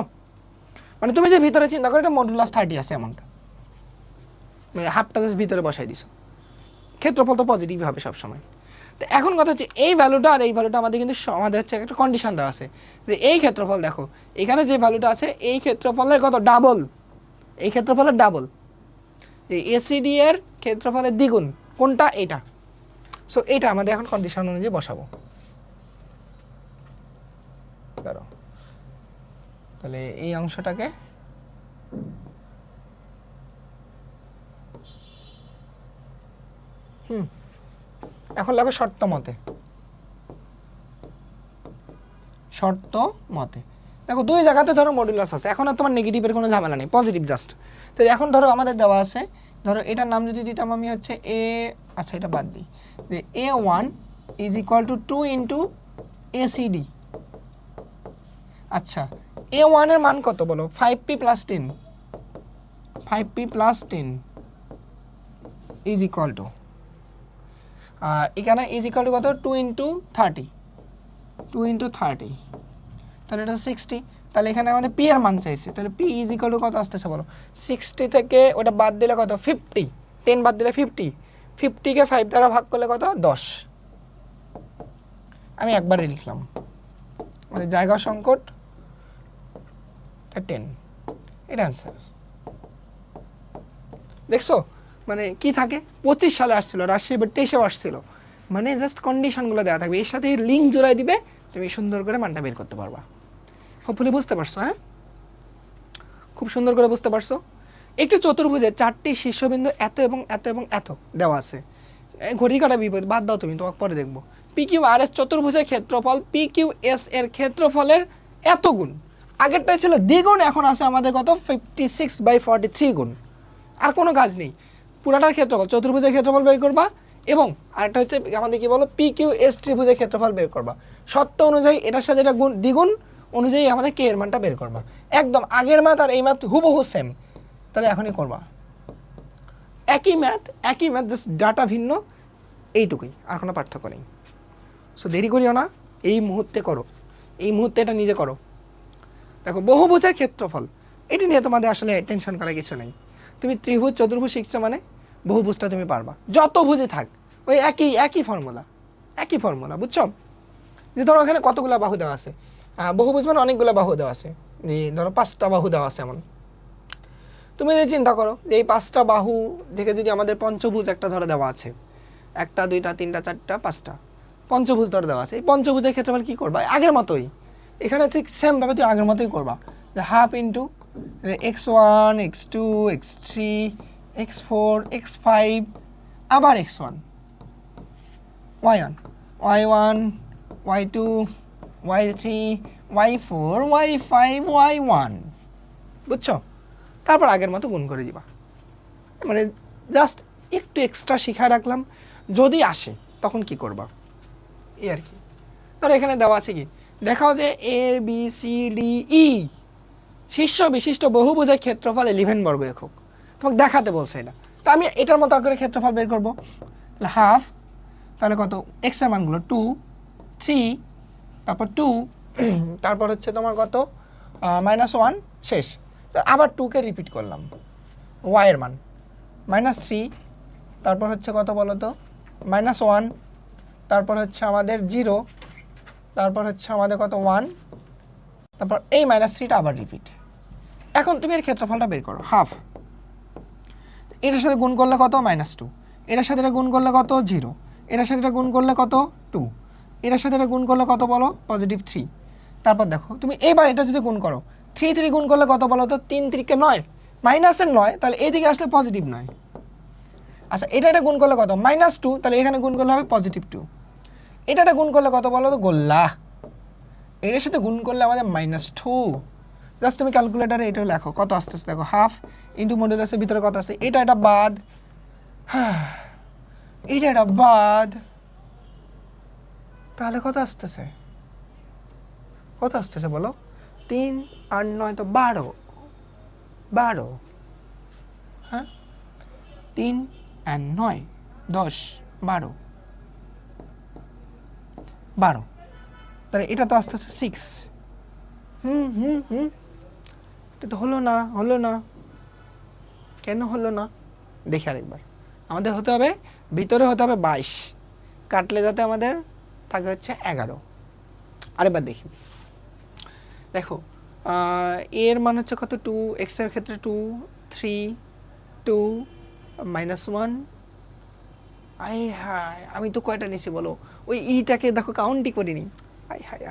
মানে তুমি যে ভিতরে চিন্তা করো এটা মডুলাস 30 আছে এমনটা, মানে হাফটা জাস্ট ভিতরে বসাই দিছো, ক্ষেত্রফল তো পজিটিভ হবে সবসময়। তো এখন কথা হচ্ছে এই ভ্যালুটা আর এই ভ্যালুটা আমাদের কিন্তু আমাদের হচ্ছে একটা কন্ডিশন দেওয়া আছে যে এই ক্ষেত্রফল দেখো এখানে যে ভ্যালুটা আছে এই ক্ষেত্রফলের কত ডাবল, এই ক্ষেত্রফলের ডাবল, এই এসিডি এর ক্ষেত্রফলের দ্বিগুণ কোনটা, এটা। সো এইটা আমাদের এখন কন্ডিশন অনুযায়ী বসাবো। ধরো তাহলে এই অংশটাকে এখন লাগো শর্ত মতে দেখো দুই জায়গাতে ধরো মডুলাস আছে, এখন আর তোমার নেগেটিভের কোনো ঝামেলা নেই, পজিটিভ জাস্ট। তো এখন ধরো আমাদের দেওয়া আছে, ধরো এটার নাম যদি দিতাম আমি হচ্ছে এ, আচ্ছা এটা বাদ দিই, যে A1 = 2 × ACD। আচ্ছা A1 এর মান কত বলো, 5p + 10, 5p + 10 = এখানে = কত 2 × 30, তাহলে এটা 60, তাহলে এখানে আমাদের p এর মান চাইছে, তাহলে p = কত আসতেছে বলো, 60 থেকে ওটা বাদ দিলে কত 50, 10 বাদ দিলে 50 কে 5 দ্বারা ভাগ করলে কত 10, আমি একবারে লিখলাম, মানে জায়গা সংকট 10, এটা অ্যান্সার। দেখছো মানে কি থাকে, 25 সালে আসছিল রাজশাহী, 23-এও আসছিল, মানে জাস্ট কন্ডিশনগুলো দেওয়া থাকবে, এর সাথে লিঙ্ক জোড়াই দিবে, তুমি সুন্দর করে মানটা বের করতে পারবা। হোপফুলি বুঝতে পারছো? হ্যাঁ, খুব সুন্দর করে বুঝতে পারছো। একটি চতুর্ভুজে 4টি শীর্ষবিন্দু এত এবং এত এবং এত দেওয়া আছে, ঘড়ি কাটা বিপরীত, বাদ দাও তুমি, তোমাকে পরে দেখবো। PQRS চতুর্ভুজের ক্ষেত্রফল PQS এর ক্ষেত্রফলের এত গুণ, আগেরটাই ছিল দ্বিগুণ, এখন আছে আমাদের কত 56/43 গুণ, আর কোনো কাজ নেই, পুরাটার ক্ষেত্রফল চতুর্ভুজের ক্ষেত্রফল বের করবা, এবং আরেকটা হচ্ছে আমাদের কি বলো PQS ত্রিভুজের ক্ষেত্রফল বের করবা, সত্য অনুযায়ী এটার সাথে এটা গুণ দ্বিগুণ অনুযায়ী আমাদের কে এর মানটা বের করবা, একদম আগের মাত আর এই মাত হুবহু সেম, তাহলে এখনই করবা। একই ম্যাথ জাস্ট ডাটা ভিন্ন, এইটুকুই, আর কোনো পার্থক্য নেই। সো দেরি করিও না, এই মুহূর্তে করো, এই মুহূর্তে এটা নিজে করো। দেখো বহুভুজের ক্ষেত্রফল, এটি নিয়ে তোমাদের আসলে টেনশন করার কিছু নেই। তুমি ত্রিভুজ চতুর্ভুজ শিখছো মানে বহুভুজটা তুমি পারবা, যত ভুজে থাক ওই একই ফর্মুলা, বুঝছো? যে ধরো এখানে কতগুলো বাহু দেওয়া আছে, বহুভুজ মানে অনেকগুলো বাহু দেওয়া আছে, যে ধরো 5টা বাহু দেওয়া আছে এমন। তুমি যদি চিন্তা করো যে এই 5টা বাহু থেকে যদি আমাদের পঞ্চভুজ একটা ধরে দেওয়া আছে, 1টা 2টা 3টা 4টা 5টা পঞ্চভুজ ধরে দেওয়া আছে, এই পঞ্চভুজের ক্ষেত্রফল কী করবা? আগের মতোই, এখানে ঠিক সেমভাবে তুই আগের মতোই করবা, যে half into x1 x2 x3 x4 x5 আবার x1 y1 y1 y2 y3 y4 y5 y1, বুঝছো? তারপর আগের মতো গুণ করে দিবা, মানে জাস্ট একটু এক্সট্রা শিখায় রাখলাম, যদি আসে তখন কি করবা এই আর কি। ধরো এখানে দেওয়া আছে কি, দেখাও যে এ বি সি ডি ই শীর্ষ বিশিষ্ট বহুভুজের ক্ষেত্রফল 11 বর্গ একক, তোমাকে দেখাতে বলছে এটা। তো আমি এটার মতো করে ক্ষেত্রফল বের করবো, তাহলে হাফ, তাহলে কত এক্স এর মানগুলো 2 3 তারপর 2 তারপর হচ্ছে তোমার কত -1 শেষ। তো আবার 2কে রিপিট করলাম, ওয়াই এর মান -3, তারপর হচ্ছে কত বলো তো -1, তারপর হচ্ছে আমাদের 0, তারপর হচ্ছে আমাদের কত 1, তারপর এই -3টা আবার রিপিট। এখন তুমি এর ক্ষেত্রফলটা বের করো, হাফ, এটার সাথে গুণ করলে কত -2, এটার সাথে এটা গুণ করলে কত 0, এটার সাথে এটা গুণ করলে কত 2, এটার সাথে এটা গুণ করলে কত বলো +3। তারপর দেখো তুমি এইবার এটা যদি গুণ করো, 3 গুণ করলে কত বলো তো 3 3 9, মাইনাসের 9, তাহলে এইদিকে আসলে +9। আচ্ছা এটা গুণ করলে কত -2, তাহলে এখানে গুণ করলে হবে +2। এটা গুণ করলে কত বলো তো গোল্লা, এটার সাথে গুণ করলে আমাদের -2। জাস্ট তুমি ক্যালকুলেটারে এটাও লেখো কত আসতেছে, দেখো হাফ ইন্টু মডুলাসের ভিতরে কত আছে, এটা বাদ, এটা বাদ, তাহলে কত আসতেছে বলো? 3 আর 9 তো 12, হ্যাঁ 3 আর 9 10 12, তাহলে এটা তো আসতেছে 6। এটা তো হলো না, কেন হলো না দেখি আরেকবার। আমাদের হতে হবে ভিতরে হতে হবে 22, কাটলে যাতে আমাদের থাকে হচ্ছে 11। আরেকবার দেখো এর মান হচ্ছে কত 2, এক্স এর ক্ষেত্রে 2 3 2 -1। আয় হায়, আমি তো কয়টা নিছি বলো? ওই ইটাকে দেখো কাউন্টই করিনি। আয় হায়,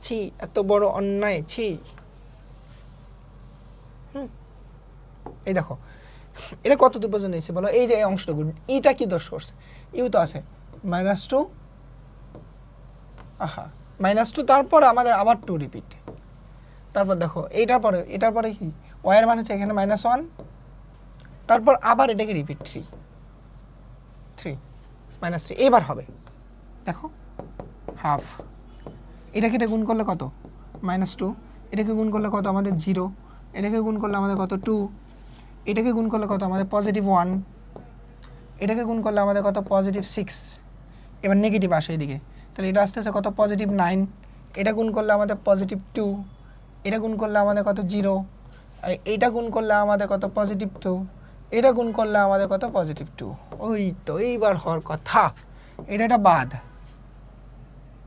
ছি, এত বড় অন্যায়, ছি। এই দেখো এটা কত দূর পর্যন্ত নিয়েছে বলো? এই যে এই অংশটুকু, ইটা কি দোষ করছে? ইউ তো আছে -2, -2, তারপর আমাদের আবার 2 রিপিট। তারপর দেখো এটার পরে কি ওয়াইয়ের মান হচ্ছে এখানে -1, তারপর আবার এটাকে রিপিট 3 -3, এবার হবে দেখো হাফ, এটাকে গুণ করলে কত -2, এটাকে গুণ করলে কত আমাদের 0, এটাকে গুণ করলে আমাদের কত 2, এটাকে গুণ করলে কত আমাদের +1, এটাকে গুণ করলে আমাদের কত +6। এবার নেগেটিভ আসে এদিকে, তাহলে এটা আসতেছে কত +9, এটা গুণ করলে আমাদের +2, এটা গুণ করলে আমাদের কত 0, এইটা গুণ করলে আমাদের কত +2, এটা গুণ করলে আমাদের কত +2। ওই তো এইবার হওয়ার কথা, এটা বাদ।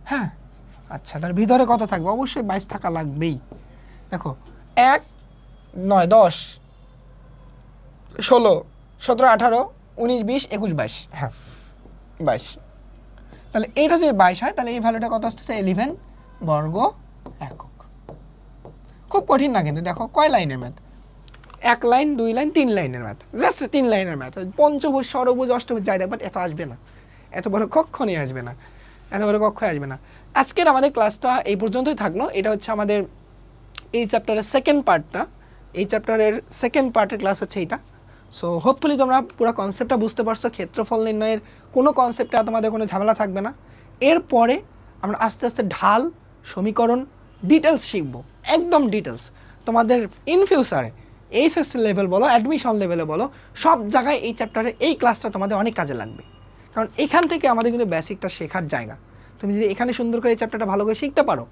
হ্যাঁ আচ্ছা, তার ভিতরে কত থাকবে? অবশ্যই 22 থাকা লাগবেই। দেখো 1 9 10 16 17 18 19 20 21 22, হ্যাঁ 22। তাহলে এইটা যদি 22 হয় তাহলে এই ভ্যালুটা কত আসতেছে 11 বর্গ একক। খুব কঠিন না কিন্তু, দেখো কয় লাইনের ম্যাথ, 1 লাইন 2 লাইন 3 লাইনের ম্যাথ, জাস্ট 3 লাইনের ম্যাথ। পঞ্চভুজ ষড়ভুজ অষ্টভুজ যাই দেখ, বাট এত আসবে না, এত বড় কক্ষণই আসবে না, আজকের আমাদের ক্লাসটা এই পর্যন্তই থাকলো। এটা হচ্ছে আমাদের এই চ্যাপ্টারের সেকেন্ড পার্টের ক্লাস হচ্ছে এইটা। সো হোপফুলি তোমরা পুরো কনসেপ্টটা বুঝতে পারছো। ক্ষেত্রফল নির্ণয়ের কোনো কনসেপ্টে তোমাদের কোনো ঝামেলা থাকবে না। এরপরে আমরা আস্তে আস্তে ঢাল, সমীকরণ, ডিটেলস শিখবো, একদম ডিটেলস। তোমাদের ইন ফিউচারে এইচএসসি লেভেল বলো, অ্যাডমিশন লেভেলে বলো, সব জায়গায় এই চ্যাপ্টারের এই ক্লাসটা তোমাদের অনেক কাজে লাগবে। কারণ এখান থেকে আমাদের কিন্তু বেসিকটা শেখার জায়গা। তুমি যদি এখানে সুন্দর করে এই চ্যাপ্টারটা ভালো করে শিখতে পারো,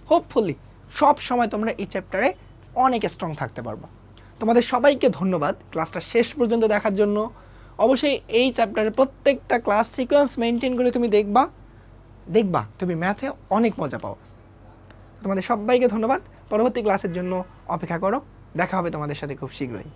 হোপফুলি সব সময় তোমরা এই চ্যাপ্টারে অনেক স্ট্রং থাকতে পারবা। তোমাদের সবাইকে ধন্যবাদ ক্লাসটা শেষ পর্যন্ত দেখার জন্য। অবশ্যই এই চ্যাপ্টারের প্রত্যেকটা ক্লাস সিকোয়েন্স মেনটেন করে তুমি দেখবা তুমি ম্যাথে অনেক মজা পাও। তোমাদের সবাইকে ধন্যবাদ। পরবর্তী ক্লাসের জন্য অপেক্ষা করো, দেখা হবে তোমাদের সাথে খুব শীঘ্রই।